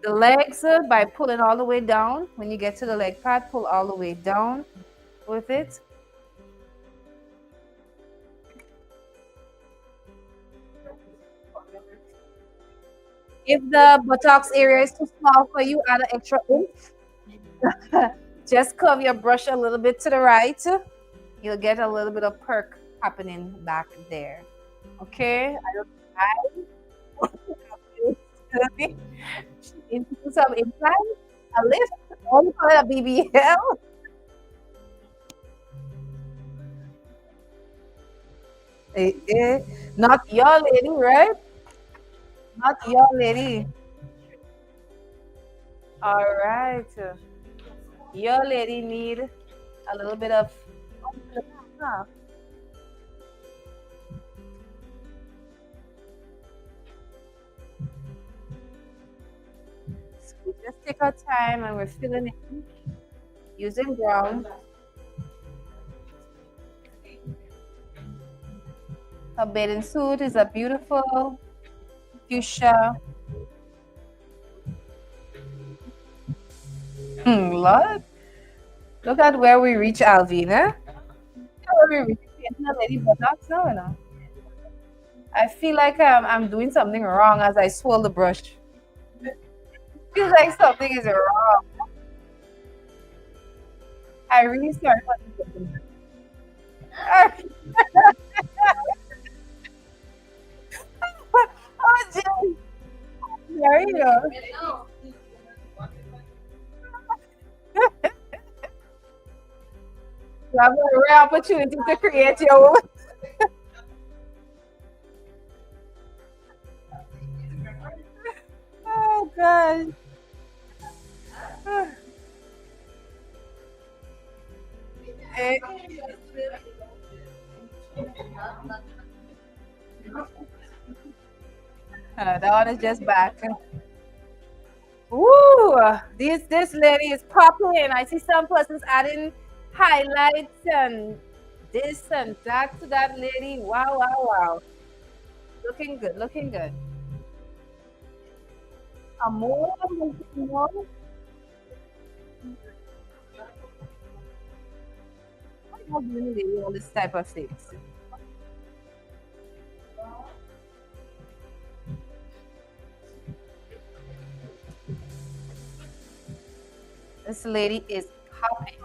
legs by pulling all the way down. When you get to the leg pad, pull all the way down with it. If the buttocks area is too small for you, add an extra oomph. Just curve your brush a little bit to the right. You'll get a little bit of perk happening back there. Okay? I don't know. Into some implant, a lift, all for a BBL. Eh, eh, not your lady, right? Not your lady. All right. Your lady need a little bit of. Huh. So we just take our time and we're filling in using brown. Her bathing suit is a beautiful fuchsia. Lord, look at where we reach, Alvina. Where we reach, painting a lady buttocks now, you know. I feel like I'm doing something wrong as I swirl the brush. Feels like something is wrong. I really sorry for this. Oh, Jay. There you go. You have a rare opportunity to create your own. Oh, God. Eh, that one is just back. Ooh, this lady is popping. I see some persons adding highlights and this and that to that lady. Wow, wow, wow. Looking good, looking good. More, more. Why not doing lady all this type of things? This lady is popping.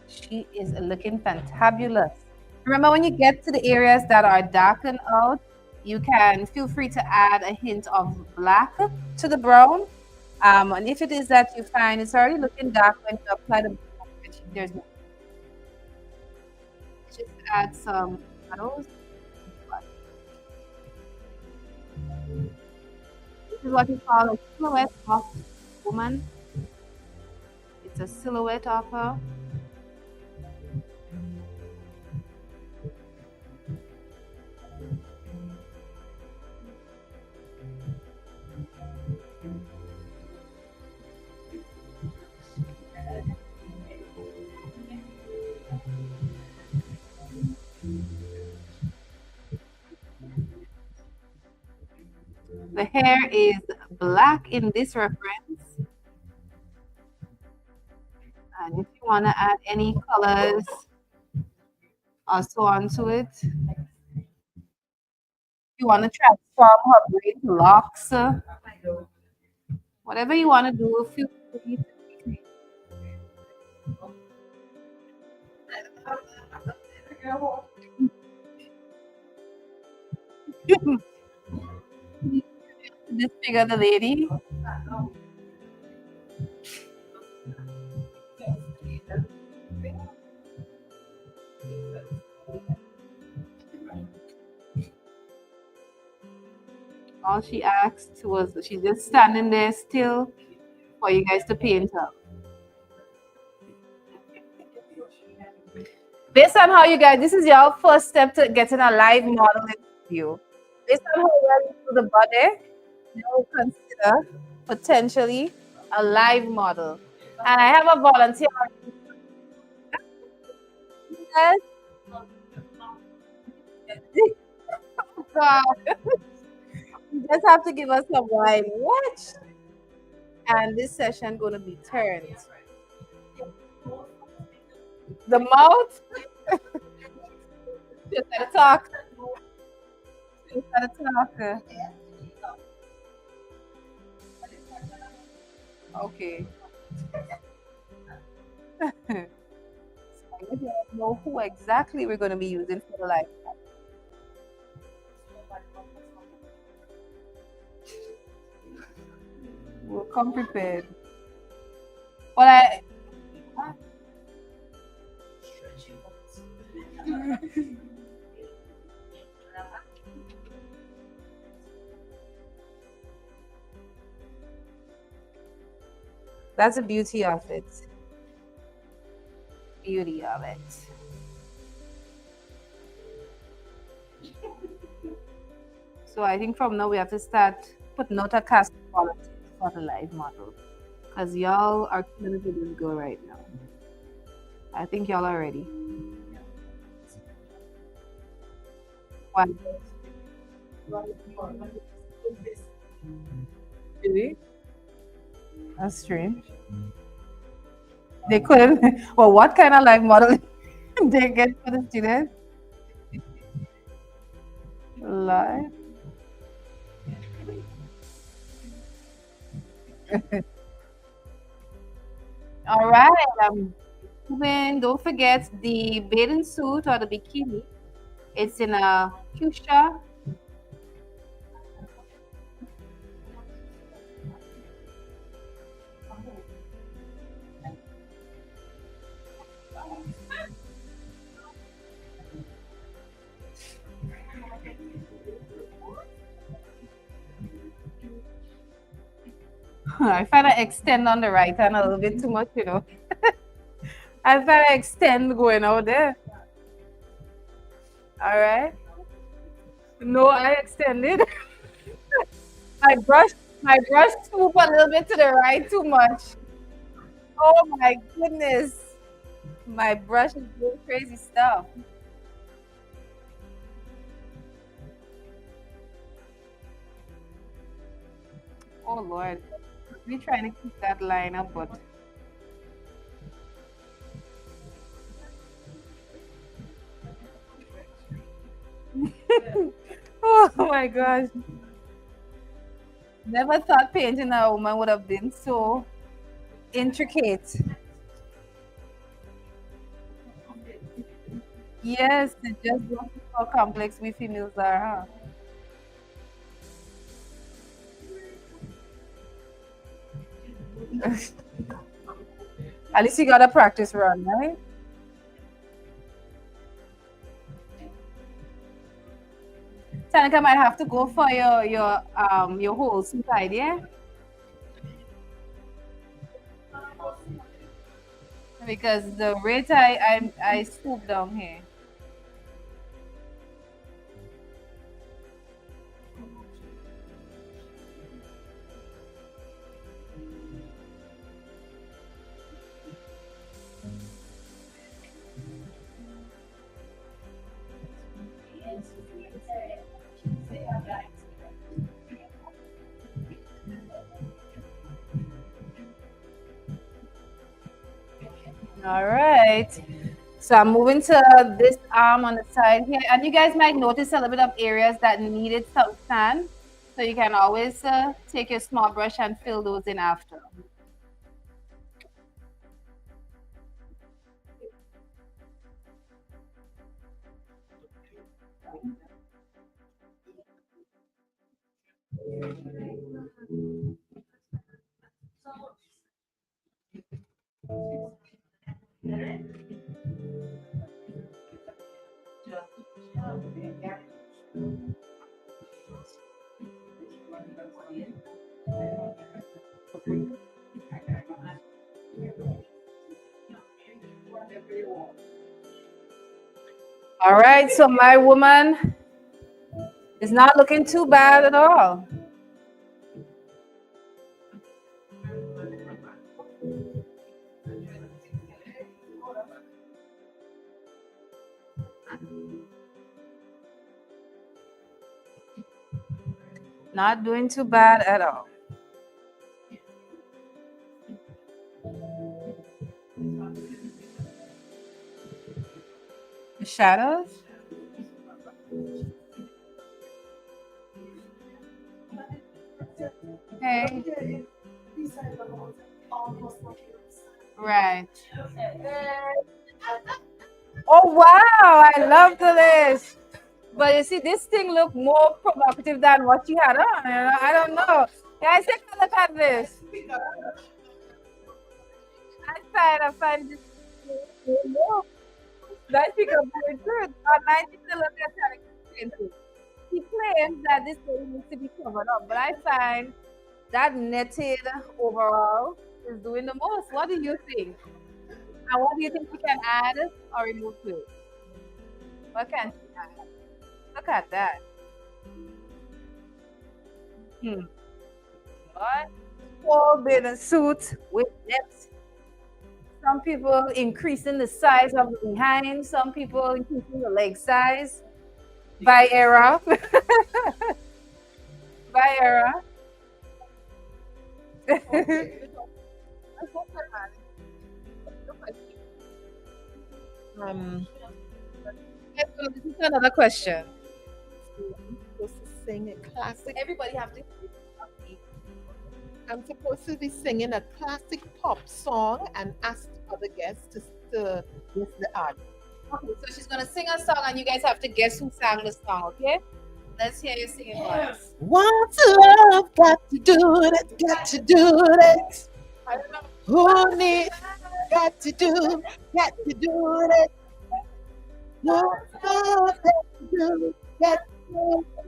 She is looking fantabulous. Remember, when you get to the areas that are darkened out, you can feel free to add a hint of black to the brown. And if it is that you find it's already looking dark when you apply the black, there's no, just add some shadows. This is what we call a silhouette of woman. It's a silhouette of her. The hair is black in this reference. And if you want to add any colors or so onto it, you want to transform her braid locks, whatever you want to do, feel free to disfigure the lady. All she asked was she's just standing there still for you guys to paint her. Based on how you guys, this is your first step to getting a live model interview. Based on how well you do the body, you will consider potentially a live model. And I have a volunteer. Yes. God. You just have to give us some wine. Watch. And this session gonna be turned. The mouth. Just gotta talk. Just gotta talk. Okay. I don't know who exactly we're gonna be using for the live. We'll come prepared. Well, I that's the beauty of it. Beauty of it. So I think from now we have to start putting out a cast of volunteers for the live model. Because y'all are killing it with this girl right now. I think y'all are ready. Why? Really? That's strange. They couldn't. Well, what kind of live model they get for the student? Live. All right. When don't forget the bathing suit or the bikini. It's in a fuchsia. I find I extend on the right hand a little bit too much, you know. I find I extend going out there. All right. No, I extended. I brushed my brush swoop a little bit to the right too much. Oh my goodness. My brush is doing crazy stuff. Oh Lord. We're trying to keep that line up, but oh my gosh. Never thought painting a woman would have been so intricate. Yes, it just shows how complex we females are, huh? At least you got a practice run, right? Tanika might have to go for your whole suit idea because the rate I swoop down here. All right. So I'm moving to this arm on the side here. And you guys might notice a little bit of areas that needed some sand. So you can always take your small brush and fill those in after. All right. So my woman is not looking too bad at all. Not doing too bad at all. The shadows. Okay. Right. Oh wow! I love this. But you see, this thing look more provocative than what you had on. I don't know. Guys, take a look at this. I find this. That pickup very good. I think the look at it. He claims that this thing needs to be covered up, but I find that netted overall is doing the most. What do you think? And what do you think we can add or remove to it? What can we add? Look at that. Hmm. What? Full bathing suit with depth. Some people increasing the size of the behind. Some people increasing the leg size. By era. By era. um, this is another question. Supposed to sing a classic. Everybody have to. I'm supposed to be singing a classic pop song and ask the other guests to guess the artist. Okay, so she's gonna sing a song, and you guys have to guess who sang the song. Okay? Let's hear you sing it once. What's love got to do with it? Got to do with it. I don't know. Who needs? Got to do. Got to do with it. What's love got to do? Got to do with it.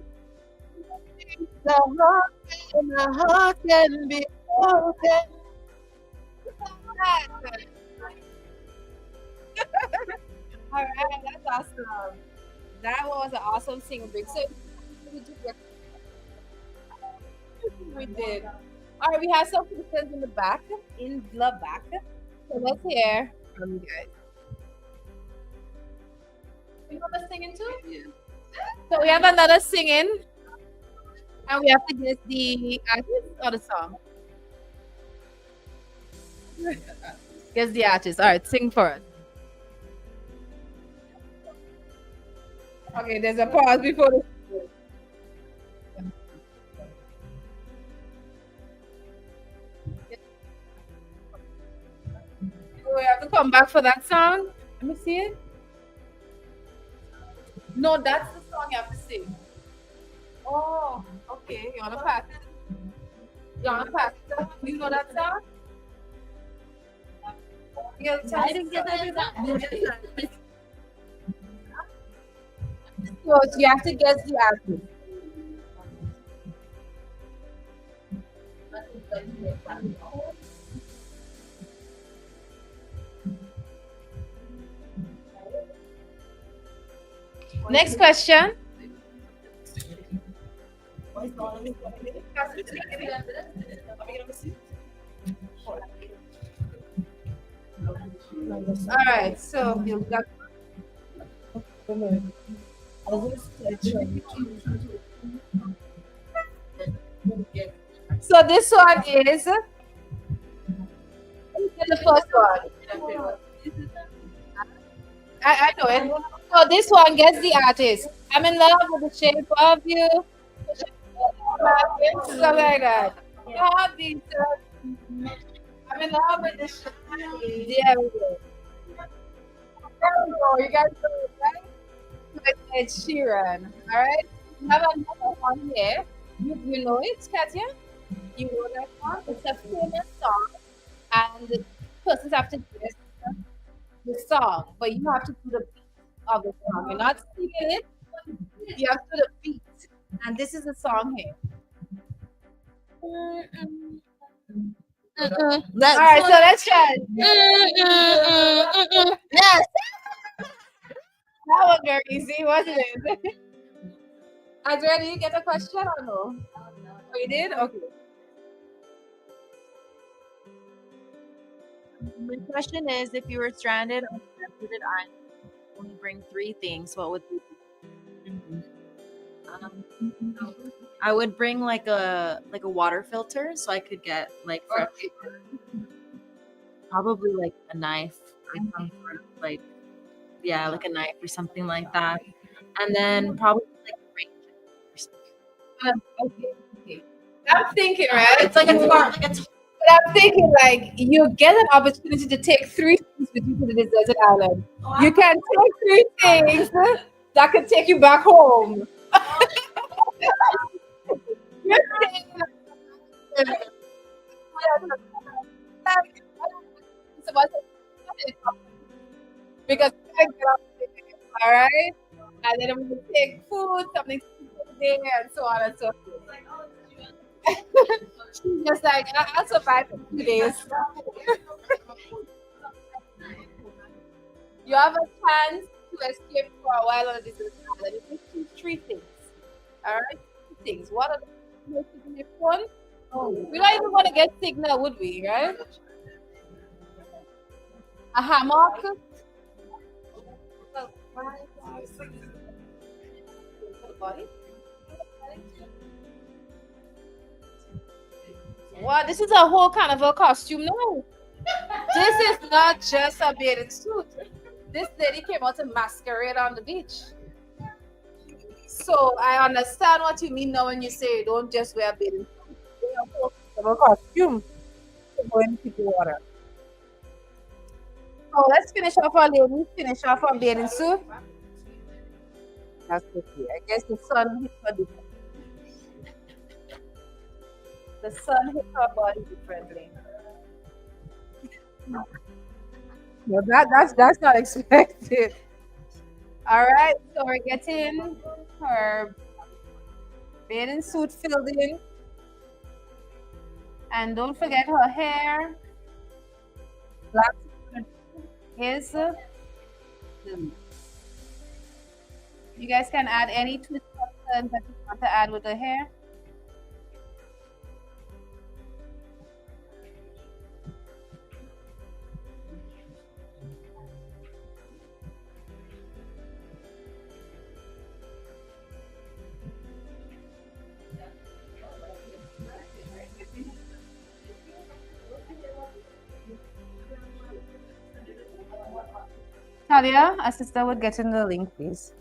The heart and the heart can be broken. All right, that's awesome. That was an awesome singing break. So we did. All right, we have some questions in the back, in the back. So let's hear from you guys. You want us singing too? Yeah. So we have another singing, and we have to guess the artist or the song. Guess the artist. All right, sing for us. Okay, there's a pause before the. We have to come back for that song. Let me see it. No, that's the song you have to sing. Oh, okay. You wanna pass it? You wanna pass it? You know that song? I didn't get that. So you have to guess the artist. Next question. All right, so you got. So this one is the first one. I know it. So this one gets the artist. I'm in love with the shape of you. The shape of my lips, something like that. Your heartbeat. I'm in love with the shape. There we go. There we go. You guys know it, right? So it's Ed Sheeran. All right. We have another one here. You know it, Katya? You know that song? It's a famous song, and the persons have to guess the song, but you have to do the beat of the song. You're not singing it, you have to do the beat. And this is the song here. All right, so let's try it. Yes. That was very easy, wasn't it? Andrea, did you get a question or no? Oh, you did? Okay. My question is, if you were stranded on a deserted island, only bring three things, what would they be? Um, I would bring like a water filter so I could get like fresh water. Probably like a knife or some sort of like yeah, like a knife or something like that. And then probably like a rain jacket or something. Okay. Okay. I'm thinking, right? It's like a tar- like a tar- But I'm thinking, like, you get an opportunity to take three things with you to the desert island. You can take three things that could take you back home. You're saying, because you can get up, all right? And then we will take food, something to eat there, and so on and so forth. She's just like, I'll survive for 2 days. You have a chance to escape for a while on a desert island. You can choose three things. All right? Three things. What are the most significant one? We don't even want to get signal, would we? Right? A hammock. Wow, this is a whole carnival costume. No, this is not just a bathing suit. This lady came out to masquerade on the beach. So I understand what you mean now when you say you don't just wear a bathing suit. Wear a whole carnival costume to go into the water. So let's finish off our ladies. Finish off our bathing suit. That's okay. I guess the sun hit her differently. The sun hit her body differently. No, that's not expected. All right, so we're getting her bathing suit filled in, and don't forget her hair. Last is you guys can add any twist or turns that you want to add with the hair. Talia, a sister would get in the link, please.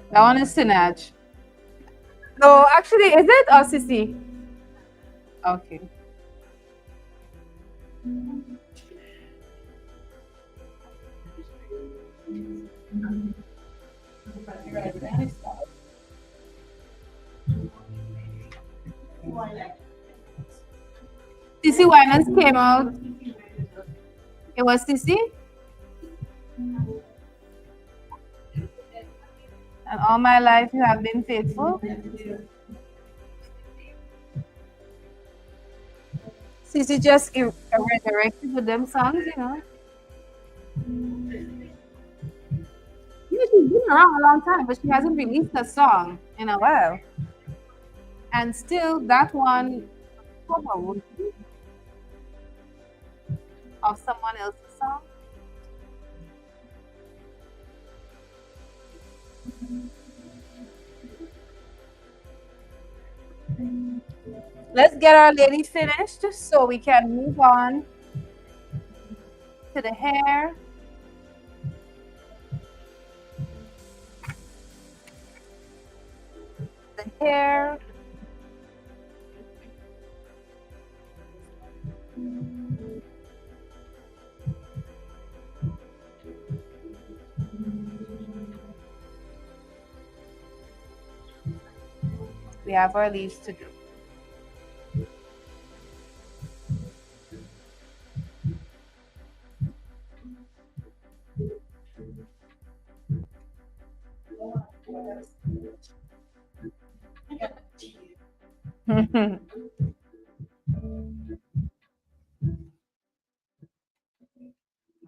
That one is Sinach. No, actually, is it or Sissy? Okay. Sissy Winans came out. It was Sissy. And all my life you have been faithful. Sissy just resurrected with them songs, you know. Yeah, she's been around a long time, but she hasn't released a song in a while. And still, that one, of someone else's song? Let's get our lady finished so we can move on to the hair. The hair. We have our leaves to do.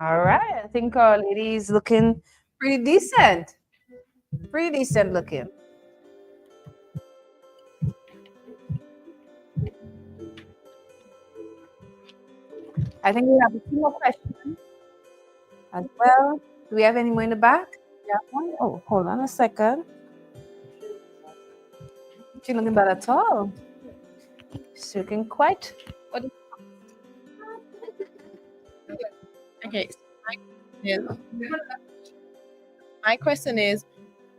All right. I think our lady is looking pretty decent. Pretty decent looking. I think we have a few more questions as well. Do we have any more in the back? Yeah. One. Oh, hold on a second. She's looking bad at all. She's looking quite. What is Okay. So my question is,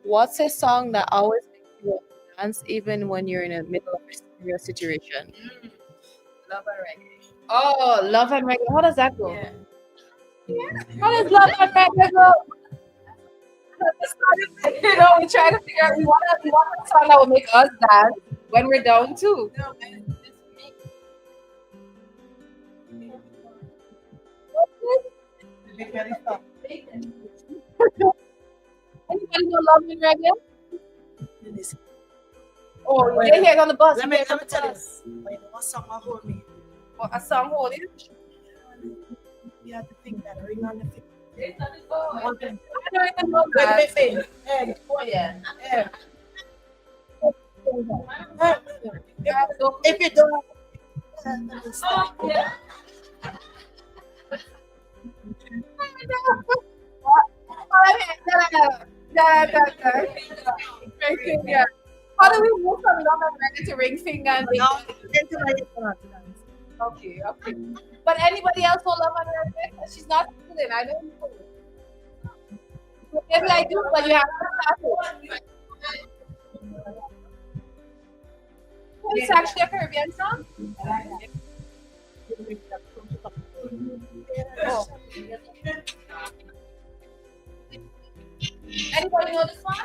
what's a song that always makes you want to dance even when you're in the middle of a serious situation? Love and reggae. Oh, love and reggae. How does that go? Yeah. How does love and reggae go? You know, we try to figure out we want a song that will make us dance when we're down too. No, man, it's me. Anybody know love and reggae? Listen, Oh, they hear it on the bus. let You me hear it on let me the tell you. bus. When what song will hold me? What, a song holding? You have to think that ring on the finger. I don't even know With that. me thing. Oh yeah. Yeah. If you don't Yeah. How do we move from love and reggae to ring finger and ring? now, into my dance. Okay, okay. But anybody else know love and reggae? She's not feeling. I don't know. Maybe I do, but you have to start it. It's actually a Caribbean song. Oh. Anybody know this one?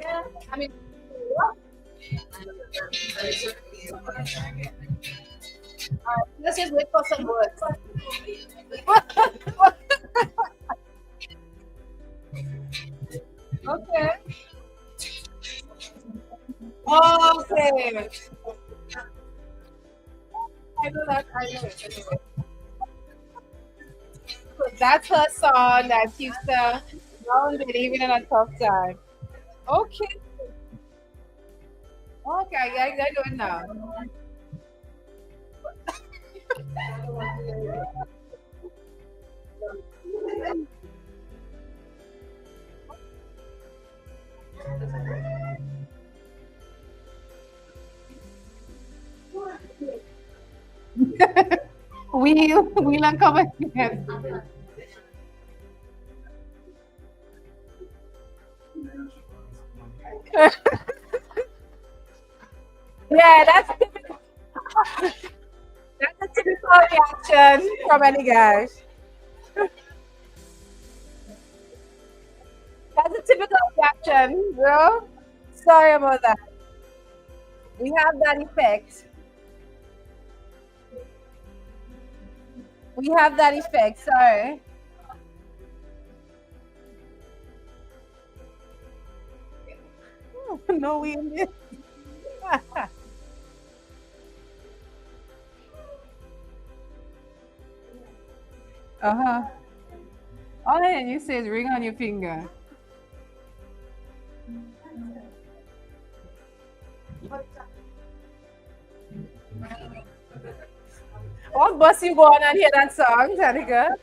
Yeah. I mean, what? Let's just wait for some words. Okay. Okay. I know that. I know it. Anyway. So that's her song that keeps her grounded even in a tough time. Okay. Okay, I know it now. Wheel and come again. Yeah, that's typical. That's a typical reaction from any guys. That's a typical reaction, bro. Sorry about that. We have that effect. We have that effect. Sorry. No, we in this. Uh-huh. All I hear you say is ring on your finger. What bus you go on and hear that song, Tanika?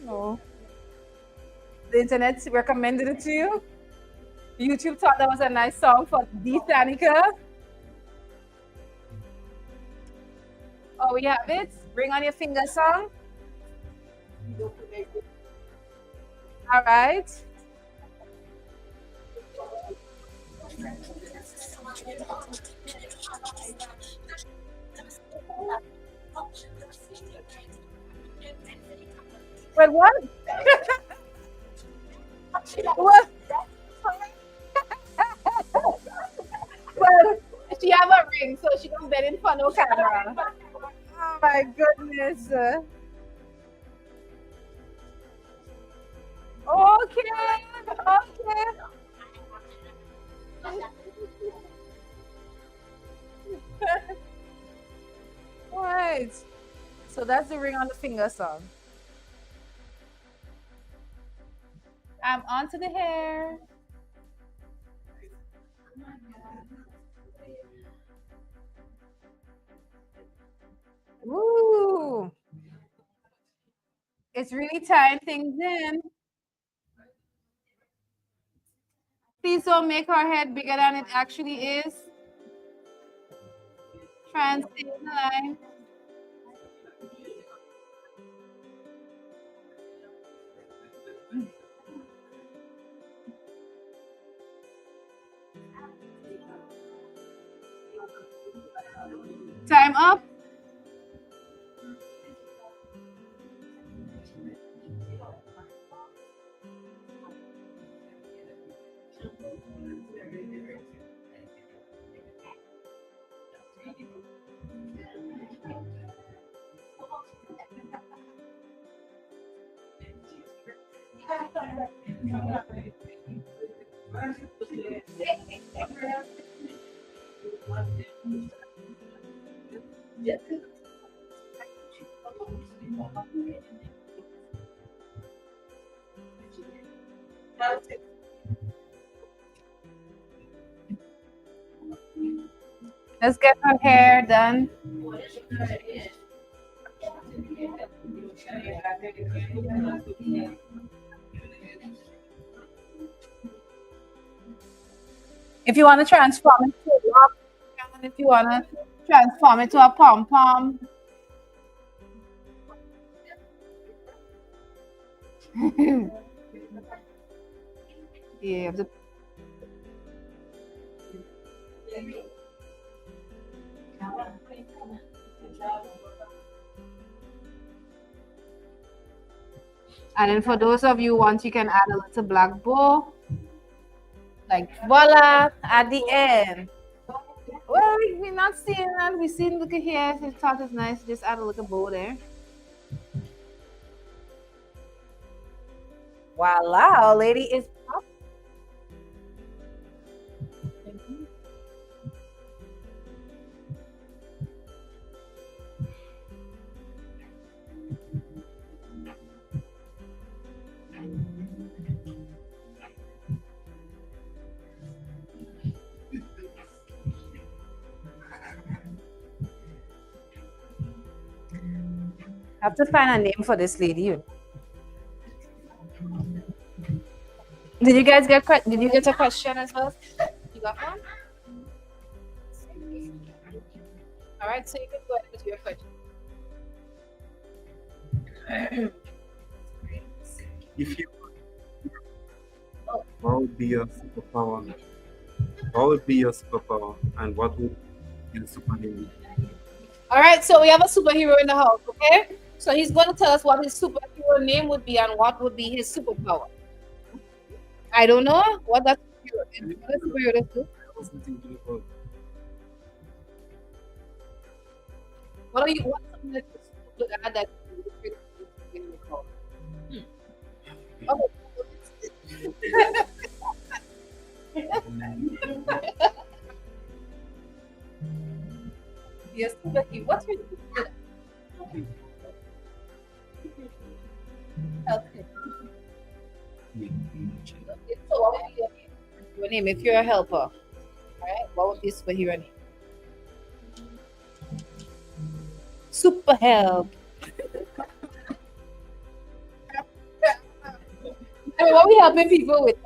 No. The internet recommended it to you? YouTube thought that was a nice song for the Tanika? Oh, we have it? Bring on your finger song. All right. Well, what? What? Well, she have a ring, so she don't bed in front of no camera. Oh my goodness. Okay. Okay. Right. So that's the ring on the finger song. I'm onto the hair. Woo! It's really tying things in. Please don't make her head bigger than it actually is. Try and stay in the line. Time up. Let's get her hair done. If you want to transform it to a lock, if you want to transform it to a pom pom. Yeah. And then for those of you who want, you can add a little black bow. Like voila at the end. Well, we're not seeing that. We seen look at here. His thought is nice. Just add a little bow there. Voila, our lady is up. I have to find a name for this lady. Did you guys get did you get a question as well? You got one? All right, so you can go ahead with your question. If you, what would be your superpower? What would be your superpower, and what would be your superhero? All right, so we have a superhero in the house, okay? So he's going to tell us what his superhero name would be and what would be his superpower. I don't know what that superhero is. I was thinking about What are you? What's something that you could add that you recall? Yes, superhero. What's your superhero? Healthcare. So what would be your name if you're a helper? All right, what would be your superhero name? super help. I mean, what we helping people with?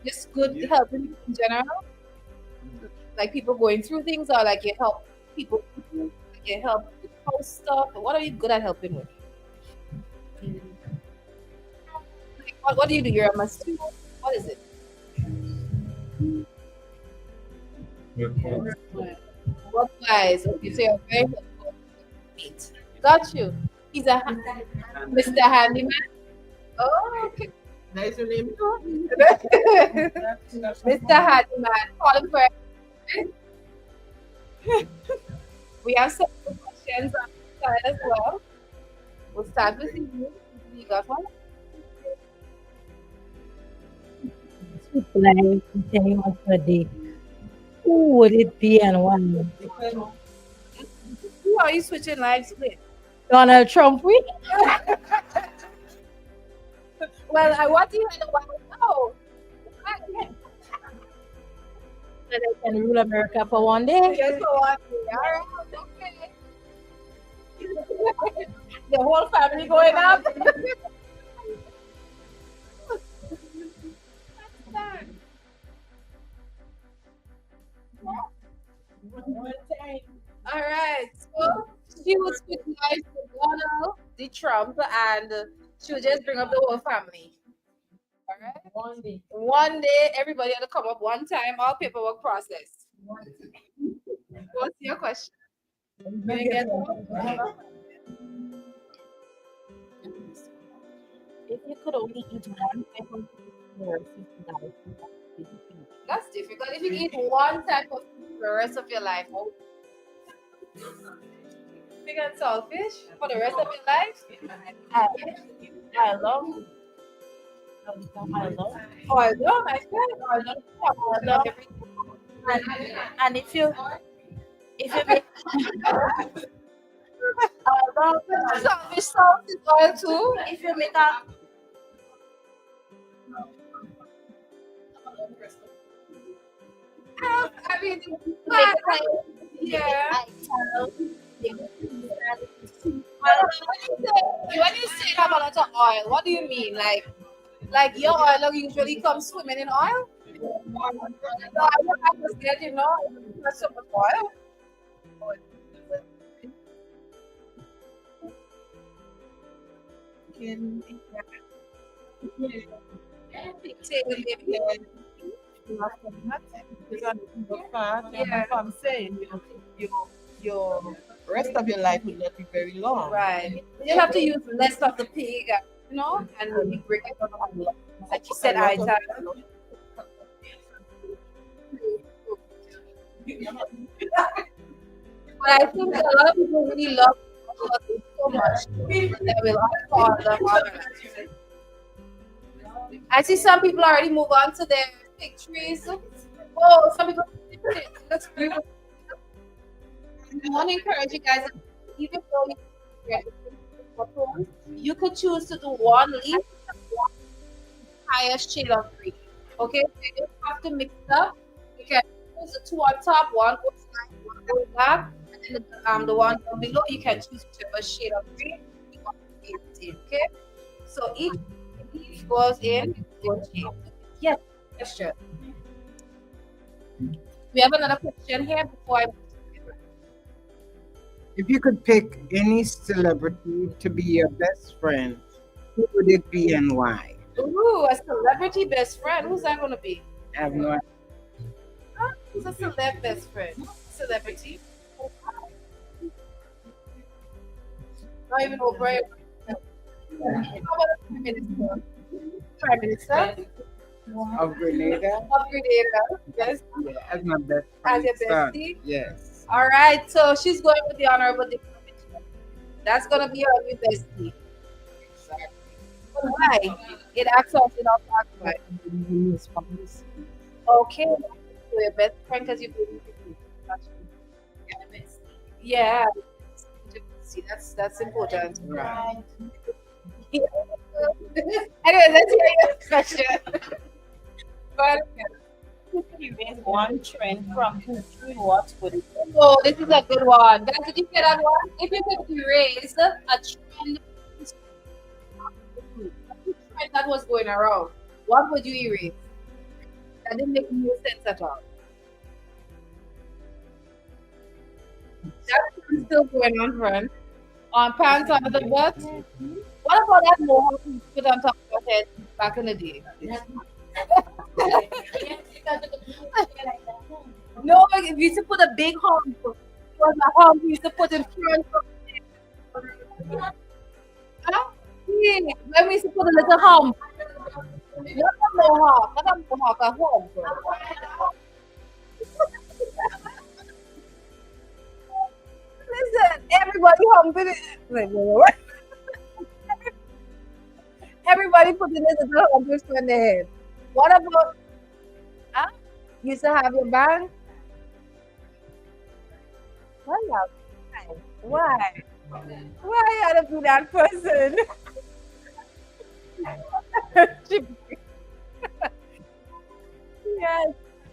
Just good helping people in general, like people going through things, or like you help people, like you help with house stuff. What are you good at helping with? Like, what do you do? You're a masseuse. What is it? What guys? Okay, so you're very helpful. Meet. Got you. He's a Mr. Handyman. Oh, okay. That's your name. Mr. Handyman. Call him for it. We have some questions on the side as well. We'll start with you. You got one? Like, continue on for a day. Who would it be and why? Who are you switching lives with? Donald Trump, we? Well, I want you to know. That I can rule America for one day. Just for one day. All right, okay. The whole family going up. All right. So she would speak life to Donald, the Trump, and she would just bring up the whole family. All right. One day. One day, everybody had to come up one time, all paperwork processed. What's your question? Can you get one? If you could only eat one type of food for the rest of your life, what would it be? That's difficult. If you eat one type of food for the rest of your life, pig and saltfish for the rest of your life? I love. I love. Or no, my friend, or not everything. And if you make I love Saltfish salt is oil too. if you make a I mean, make yeah. When you say have a lot of oil, what do you mean? Like your oil usually comes swimming in oil? No, I don't understand, that's so much oil. Pigtail, maybe. Yeah. I'm saying, your rest of your life will not be very long. Right. You have to use less of the pig, and maybe bring it up. Like you said, I time. But I think that a lot of people really love it so much that will call them others. I see some people already move on to their fig trees. Oh, some people that's great. I want to encourage you guys, even though you could choose to do one leaf, one highest shade of green. Okay, so you don't have to mix it up. You can choose the two on top, one goes light, one goes dark, and then the one down below, you can choose whichever shade of green you want to paint it in. Okay, so each leaf goes in one shade. Yes, question. We have another question here before I. If you could pick any celebrity to be your best friend, who would it be and why? Ooh, a celebrity best friend. Who's that going to be? I have no idea. Who's a celeb best friend? Celebrity. Not even Oprah. How about a prime minister? Prime minister Of Grenada? of Grenada. Yes, Yeah, as my best as friend. your son. bestie. Yes. All right, so she's going with the honorable diplomat. That's gonna be her new bestie. Why? It acts off in our black life. Okay, so your best friend because you believe in you. Yeah. See, that's important. Right. Anyway, let's hear your question. Go ahead. You could erase one trend from history, what would it be? Oh, this is a good one. Guys, did you hear that one? If you could erase a trend, a trend that was going around, what would you erase? That didn't make no sense at all. That trend's still going on, friend. On pants under the butt. What about that mohawk you put on top of your head back in the day? No, we used to put a big hump. It was a hump we used to put in front of huh? Yeah, when we used to put a little hump. Not a mohawk, not a mohawk, a hump. Listen, everybody humping it. Wait, what? Everybody putting this little hump on their head. What about, huh? You used to have your band? Why you Why? Why you gotta be that person? Yes.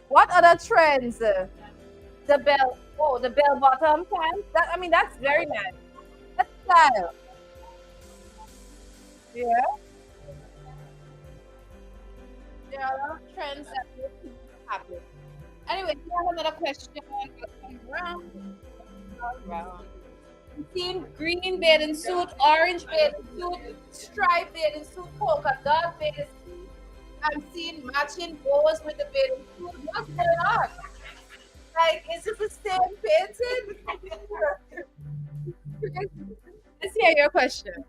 What other trends? The bell. Oh, the bell bottom pants. That I mean, that's very nice. That's style. Yeah. There are a lot of trends that make people happy. Anyway, we have another question. Around. Around. Seen green bathing suit, orange bathing suit, striped bathing suit, polka dot bathing suit. I'm seeing matching bows with the bathing suit. What's going on? Like, is it the same painting? Let's hear your question.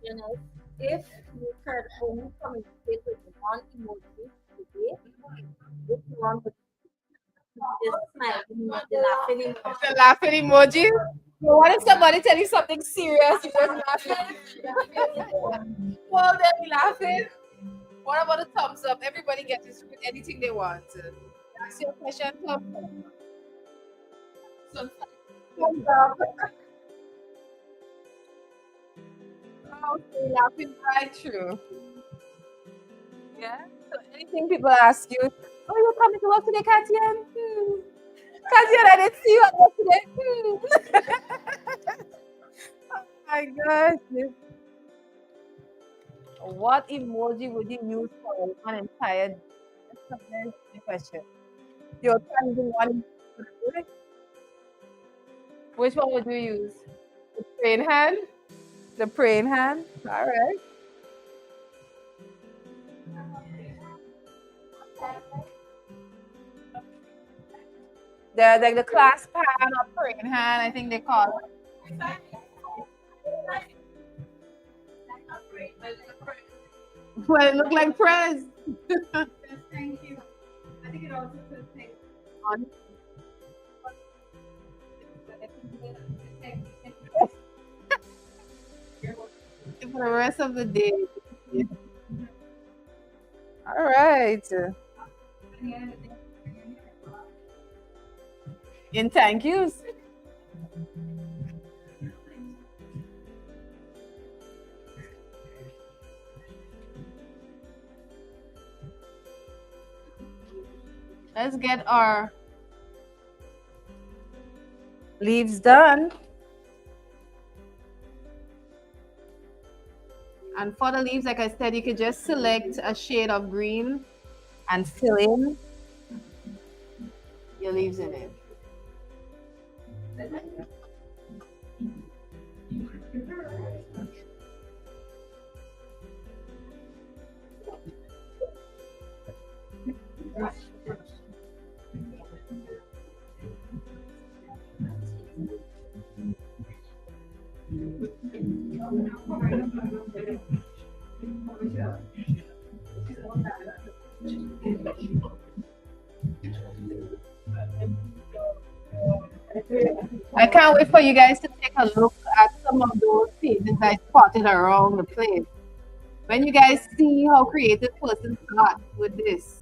You know, if you could only communicate with one emoji today, which one would be the smiling, the laughing emoji? The laughing emoji. So what if somebody tell you something serious? You just laughing. Well, they be laughing. What about the thumbs up? Everybody gets to screen anything they want. That's your question. Thumbs up. Thumbs up. Okay, laughing right through. Yeah. So anything people ask you, oh, you coming to work today, Katian? Katian, I didn't see you at work today. Oh my gosh. What emoji would you use for an entire day? That's a very good question. You're trying to do one. Which one would you use? The praying hand? The praying hand? All right. Like the clasp hand or praying hand, I think they call it. Well, it look like prayers. Thank you. I think it also says thank you. For the rest of the day. All right. In thank yous. Let's get our leaves done. And for the leaves, like I said, you could just select a shade of green and fill in your leaves in it. I can't wait for you guys to take a look at some of those pages I spotted around the place. When you guys see how creative persons got with this.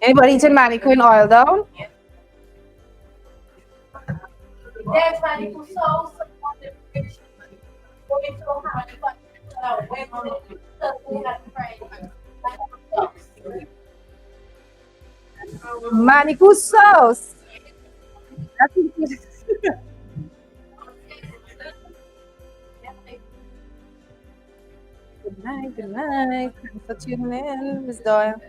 Anybody eating mannequin oil down? There's manifold souls on the bridge. Going to have Wednesday, Thursday, and Friday. Manicu sauce. That's good night, good night. Thanks for tuning in, Miss Doyle.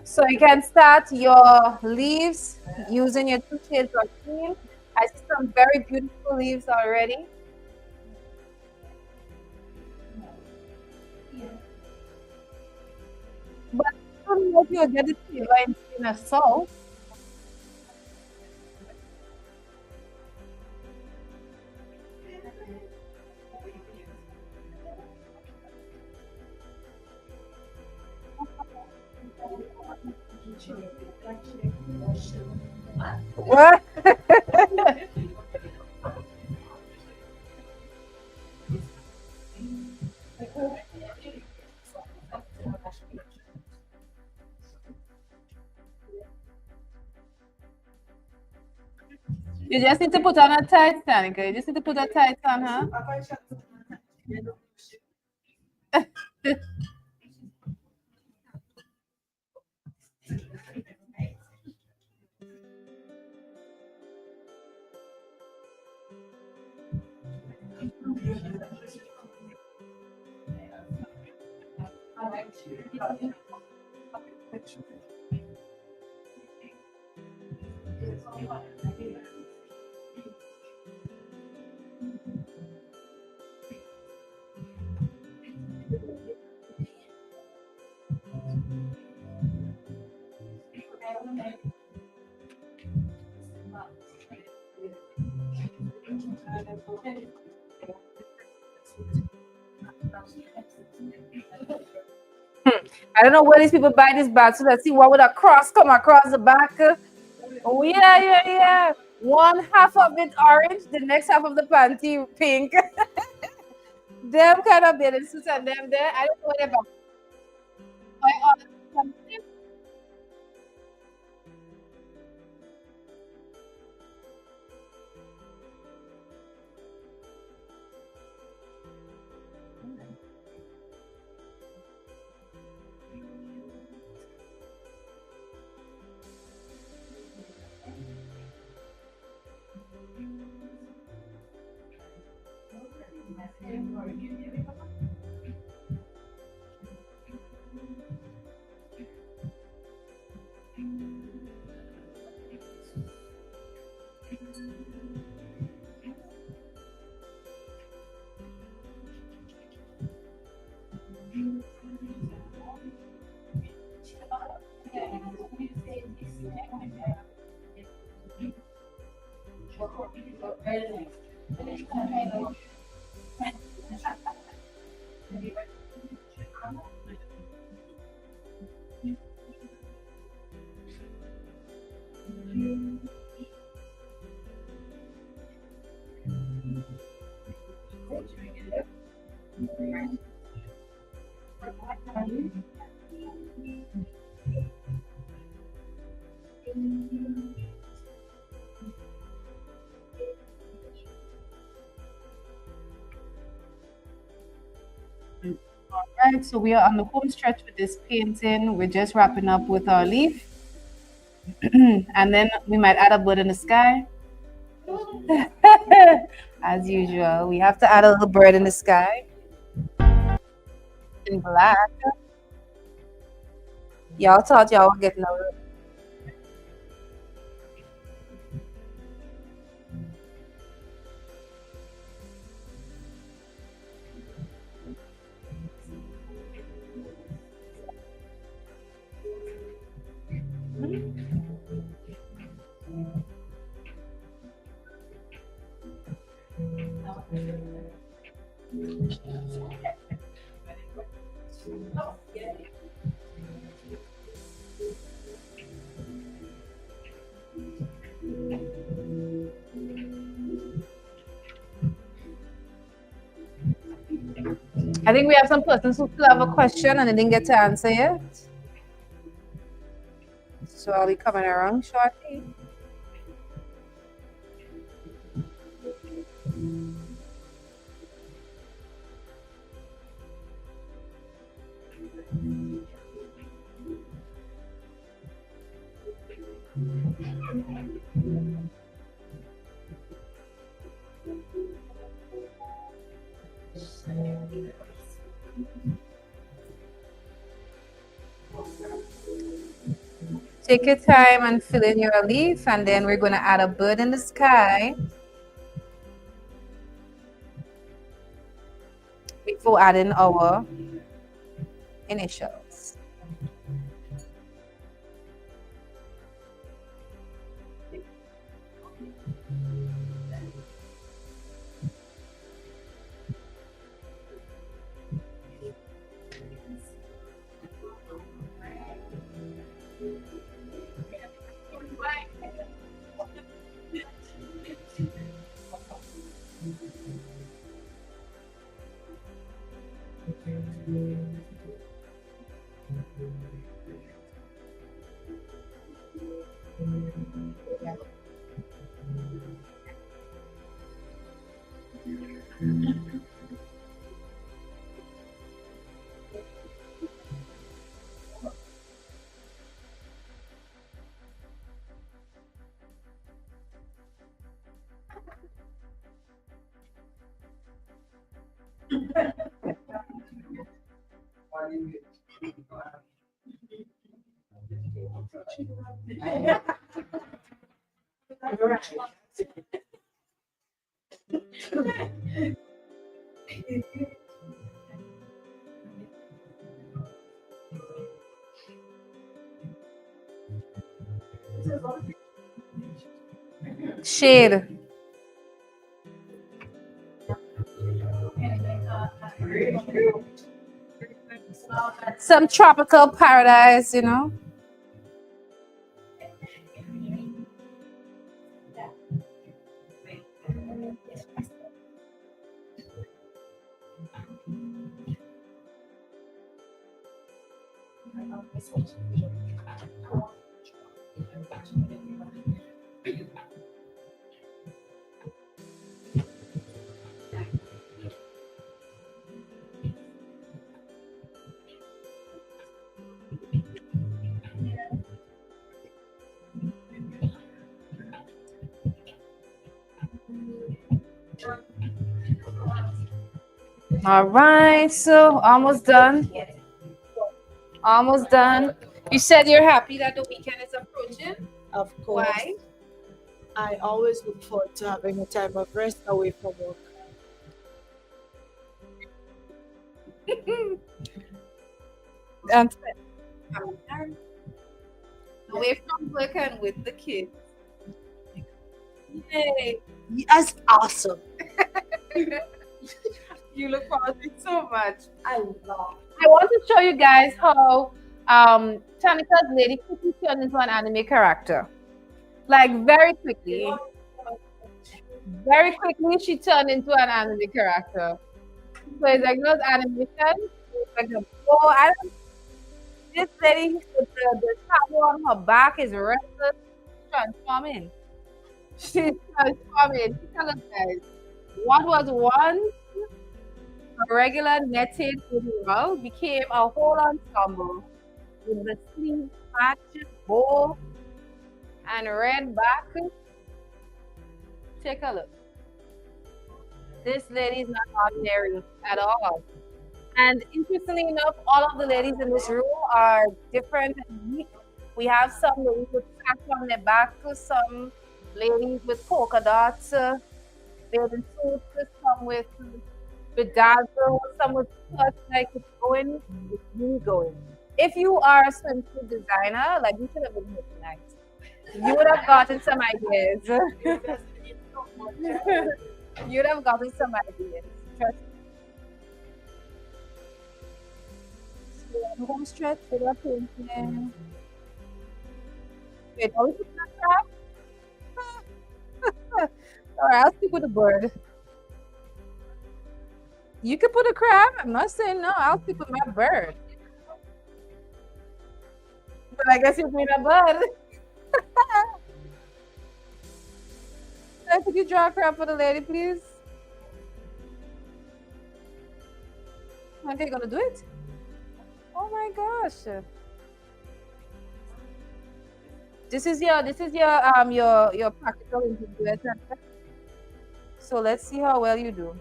So you can start your leaves using your two shades of green. I see some very beautiful leaves already. But I don't know if you'll get it in a salt. What? You just need to put on a tight, Tanika. You just need to put a tight on, huh? I don't know where these people buy this bag. So let's see what would a cross come across the back. Oh yeah, yeah, yeah. One half of it orange, the next half of the panty pink. Them kind of bathing suits and them there. I don't know what they're about. Right, so we are on the home stretch with this painting. We're just wrapping up with our leaf. And then we might add a bird in the sky. As usual, we have to add a little bird in the sky. In black. Y'all thought y'all were getting a I think we have some persons who still have a question and they didn't get to answer it. So I'll be coming around shortly. Take your time and fill in your leaf, and then we're going to add a bird in the sky before adding our initials. Shade. Some tropical paradise, you know. All right, so almost done. Almost done. You said you're happy that the weekend is approaching. Of course, Why? I always look forward to having a time of rest away from work. And away from work and with the kids. Yay! That's awesome. You look forward to it so much. I love. I want to show you guys how Tanika's lady quickly turned into an anime character. Like very quickly. Very quickly she turned into an anime character. So it's like those animation. It's like a oh I don't this lady the shadow on her back is restless transforming. She's transforming. Tell us guys. What was once a regular netted overall became a whole ensemble with the sleeve patch, bow, and red back. Take a look. This lady is not ordinary at all. And interestingly enough, all of the ladies in this room are different and unique. We have some ladies with patch on their back, some ladies with polka dots, bathing suits, some with bedazzle, some with cuts, like it's really going. If you are a swimsuit designer, like you should have been here tonight. You would have gotten some ideas. You'd have gotten some ideas. Trust me. I'm gonna stretch it up in here. Wait, are we putting a crab? All right, I'll stick with the bird. You could put a crab. I'm not saying no. I'll stick with my bird. But I guess you put a bird. Could you draw a crab for the lady, please? Okay, gonna do it. Oh my gosh. This is your practical interview. So let's see how well you do.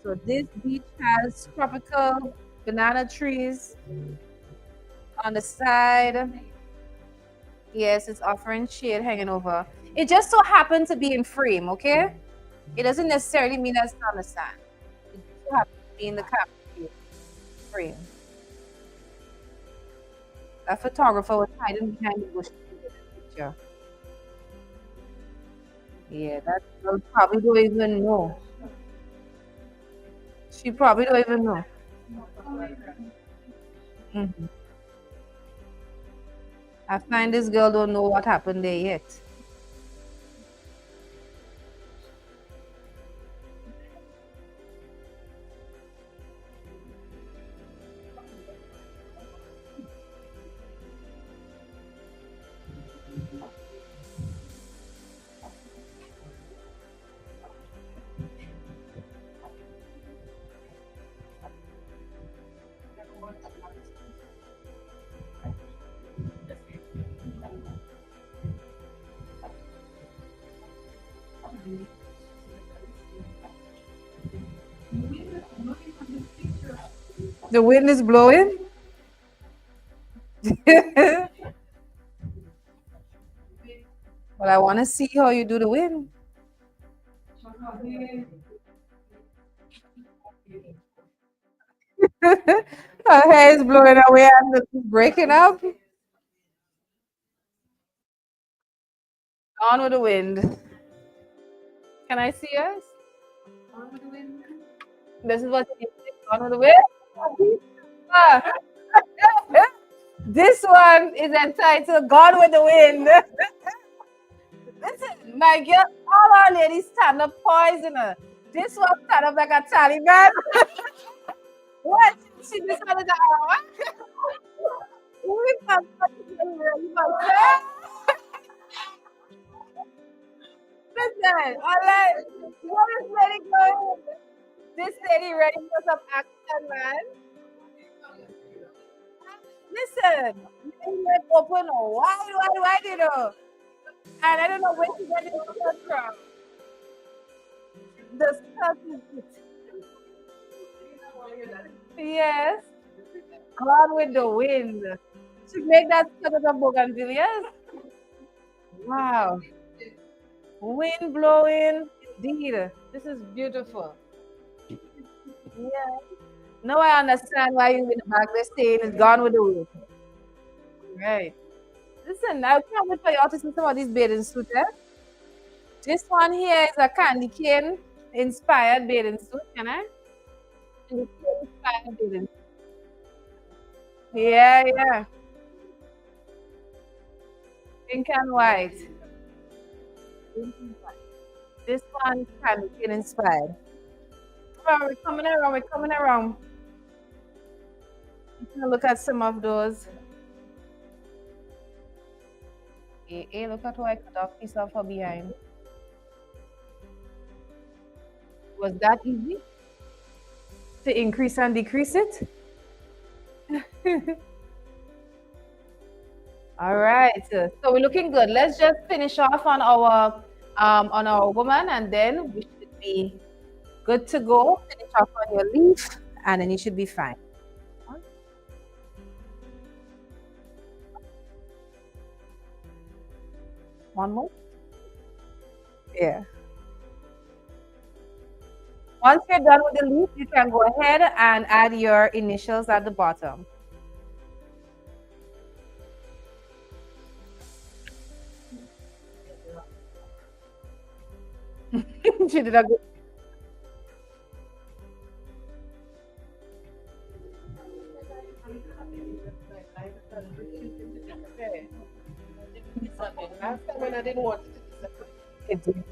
So this beach has tropical banana trees on the side. Yes, it's offering shade hanging over. It just so happened to be in frame, okay? It doesn't necessarily mean that's not the sand. It just so happens to be in the camera frame. That photographer was hiding behind the bush to get the picture. Yeah, that girl probably don't even know. She probably don't even know. Mhm. I find this girl don't know what happened there yet. The wind is blowing. But I want to see how you do the wind. Her hair is blowing away and it's breaking up. On with the wind. Can I see us? On with the wind. This is what you say. On with the wind. Ah. This one is entitled Gone with the Wind. Listen, my girl, all our ladies stand up poisoner. This one stand up like a Taliban. What? She decided to we got listen, all right. What is lady going? This lady ready for some action, man. Listen, lady left open wide, you know. And I don't know where to get this skirt from. The skirt is yes, gone with the wind. Should make that skirt of bougainvilleas. Wow. Wind blowing. Indeed. This is beautiful. Yeah. Now I understand why you in the back there saying it's gone with the wind. Right. Listen, I can't wait for you all to see some of these bathing suits. Eh? This one here is a candy cane inspired bathing suit, can I? Candy cane inspired bathing suit. Yeah, yeah. Pink and white. Pink and white. This one candy cane inspired. Come on, we're coming around, we're coming around. I'm gonna look at some of those. Hey, look at how I cut off piece of her behind. Was that easy to increase and decrease it? All right. So we're looking good. Let's just finish off on our woman, and then we should be good to go. Finish off on your leaf, and then you should be fine. One more. Yeah. Once you're done with the leaf, you can go ahead and add your initials at the bottom. She did a good. Last time when I didn't want it to disappear.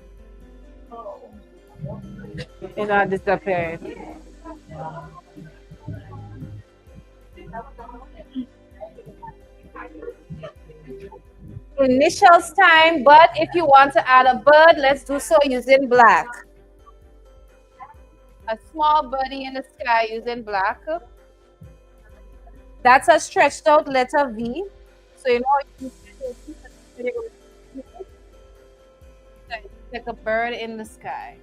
It did. You know, disappeared. Initials time, but if you want to add a bird, let's do so using black. A small birdie in the sky using black. That's a stretched out letter V. So you know you like a bird in the sky.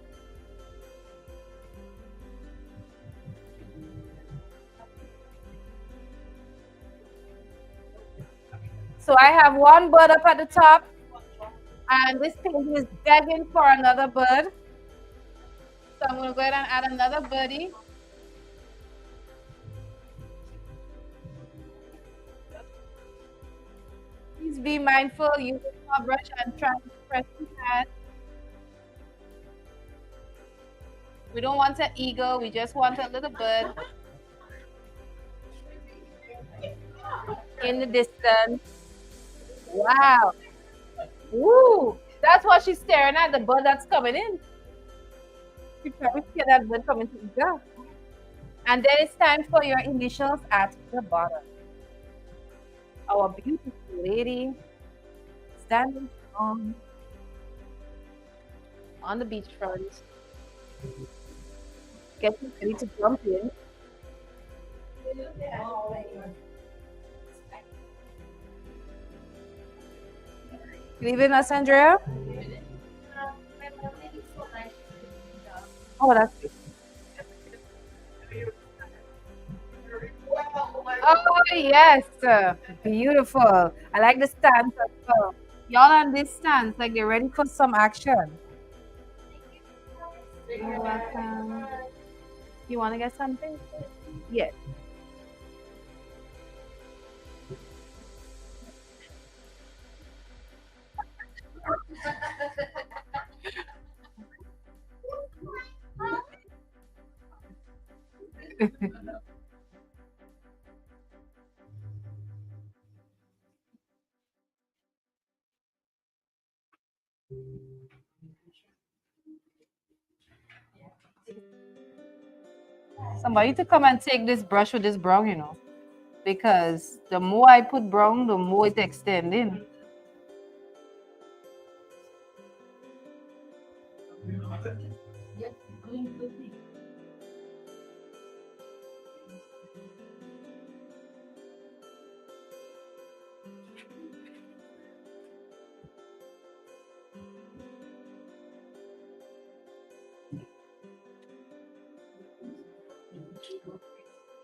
So I have one bird up at the top, and this painting is begging for another bird. So I'm going to go ahead and add another birdie. Please be mindful, use a small brush and try to press the hand. We don't want an eagle, we just want a little bird in the distance. Wow. Woo! That's what she's staring at, the bird that's coming in. She probably scared that bird coming to eat her. And then it's time for your initials at the bottom. Our beautiful lady standing on the beachfront, getting ready to jump in. Leaving us, Andrea? Oh, that's good. Oh, yes. Beautiful. I like the stance as well. Y'all on this stance, like they're ready for some action. You're welcome. You want to get something? Yes. Somebody to come and take this brush with this brown, because the more I put brown, the more it extending.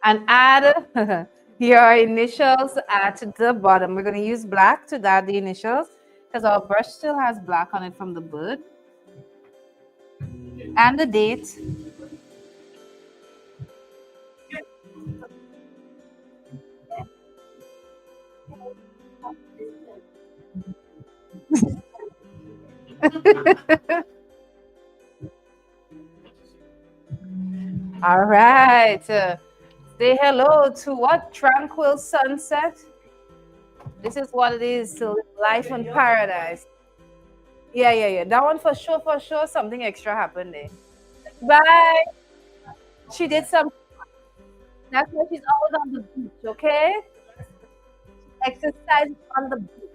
And add your initials at the bottom. We're going to use black to add the initials because our brush still has black on it from the bird. And the date. All right. Say hello to what? Tranquil sunset. This is what it is to live life in paradise. Yeah, yeah, yeah. That one for sure, for sure. Something extra happened there. Bye. She did some. That's why she's always on the beach, okay? Exercise on the beach.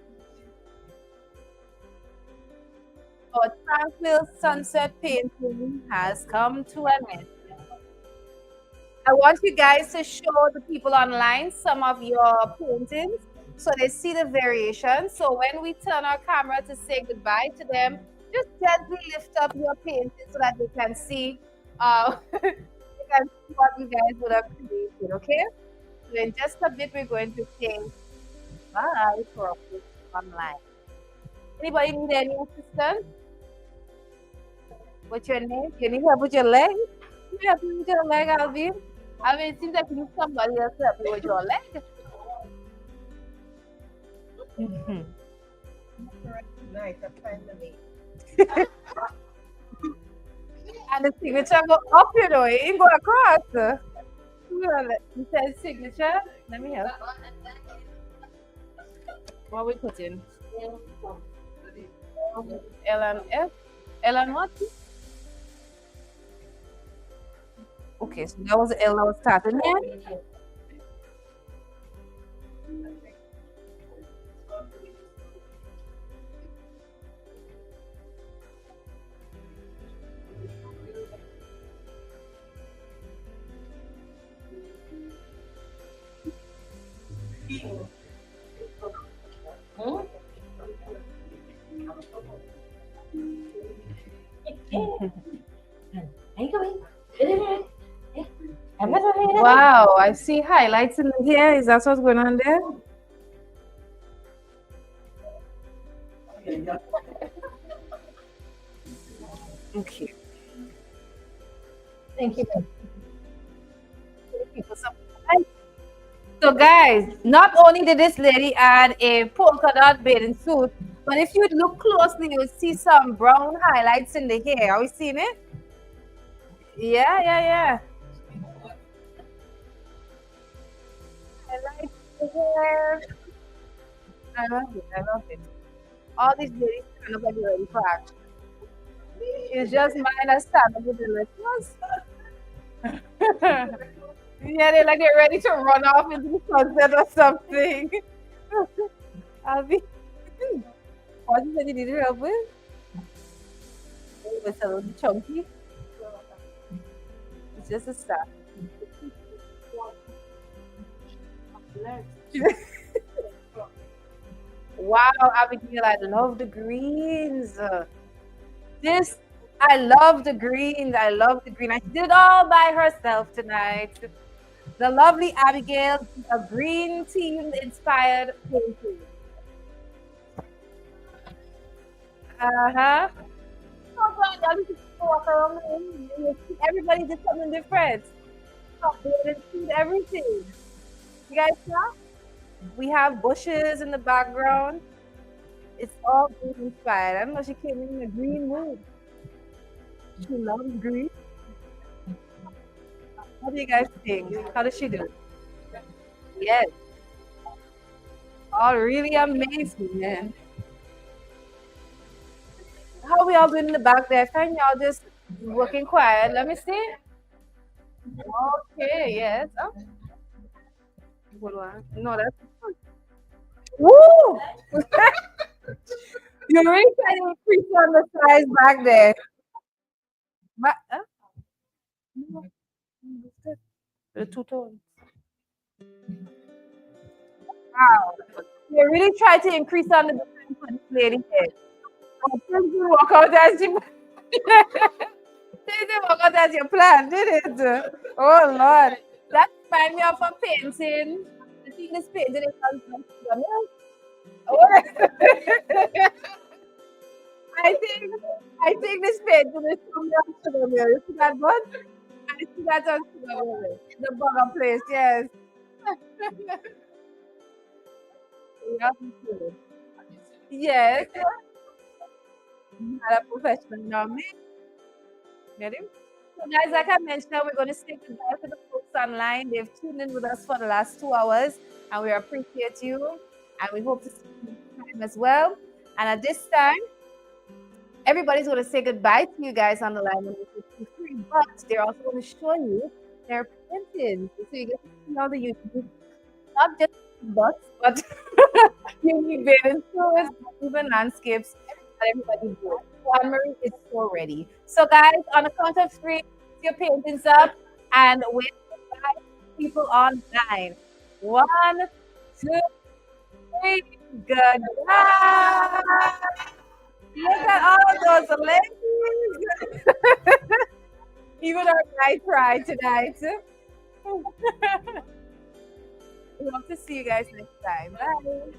Our tranquil sunset painting has come to an end. I want you guys to show the people online some of your paintings so they see the variation. So when we turn our camera to say goodbye to them, just gently lift up your painting so that they can see, they can see what you guys would have created. Okay. So in just a bit, we're going to say bye for online. Anybody need any assistance? What's your name? You need help with your leg? You need help with your leg, Alvin? I mean, it seems like you need somebody else to help you with your leg. Mhm. Nice, I finally. And the signature go up, it ain't go across. You said signature. Let me help. What we put in? L and F. L and what? Okay, so that was the L that was starting here. Wow, I see highlights in here. Is that what's going on there? Okay. Thank you. So, guys, not only did this lady add a polka dot bathing suit, but if you look closely, you'll see some brown highlights in the hair. Are we seeing it? Yeah, yeah, yeah. Highlights in the hair. I love it. I love it. All these ladies kind of like ready for action. It's just mine that stand up with the listeners. Yeah, they're ready to run off into the sunset or something. I'll be. What you said you needed help with? It's a little chunky. It's just a start. Wow, Abigail, I love the greens. This, I love the greens. I love the green. I did it all by herself tonight. The lovely Abigail, a green team inspired painting. Uh-huh. Oh God, y'all need to walk around and you see everybody did something different. Oh, they did shoot everything. You guys saw? We have bushes in the background. It's all green inspired. I don't know, she came in a green mood. She loves green. What do you guys think? How does she do? Yes. All really amazing, man. How we all doing in the back there? Fine, y'all just working quiet. Let me see. Okay, yes. Oh, good one. No, that's woo! You're really trying to increase on the size back there. No, the two tones. Wow. You're really trying to increase on the design for this lady here. Oh, please do walk out as you did walk out as your plan, did it? Oh Lord. That reminds me of a painting. I think this painting is called oh. I think I think this painting is from the Sugar Mill. You see that one? I see that on Sugar Mill. The burger place, yes. Yeah, yes. Not a professional now, get him? So guys, like I mentioned, we're going to say goodbye to the folks online. They've tuned in with us for the last 2 hours, and we appreciate you. And we hope to see you next time as well. And at this time, everybody's going to say goodbye to you guys on the line when we free, but they're also going to show you their paintings. So you get to see all the YouTube, not just butts, but unique bathing suits, even landscapes that everybody do. So Anne-Marie is so ready. So guys, on the count of three, put your paintings up and wait for 5 people online. 1, 2, Hey, goodbye. Look at all those ladies. Even our guy tried tonight. We hope to see you guys next time. Bye.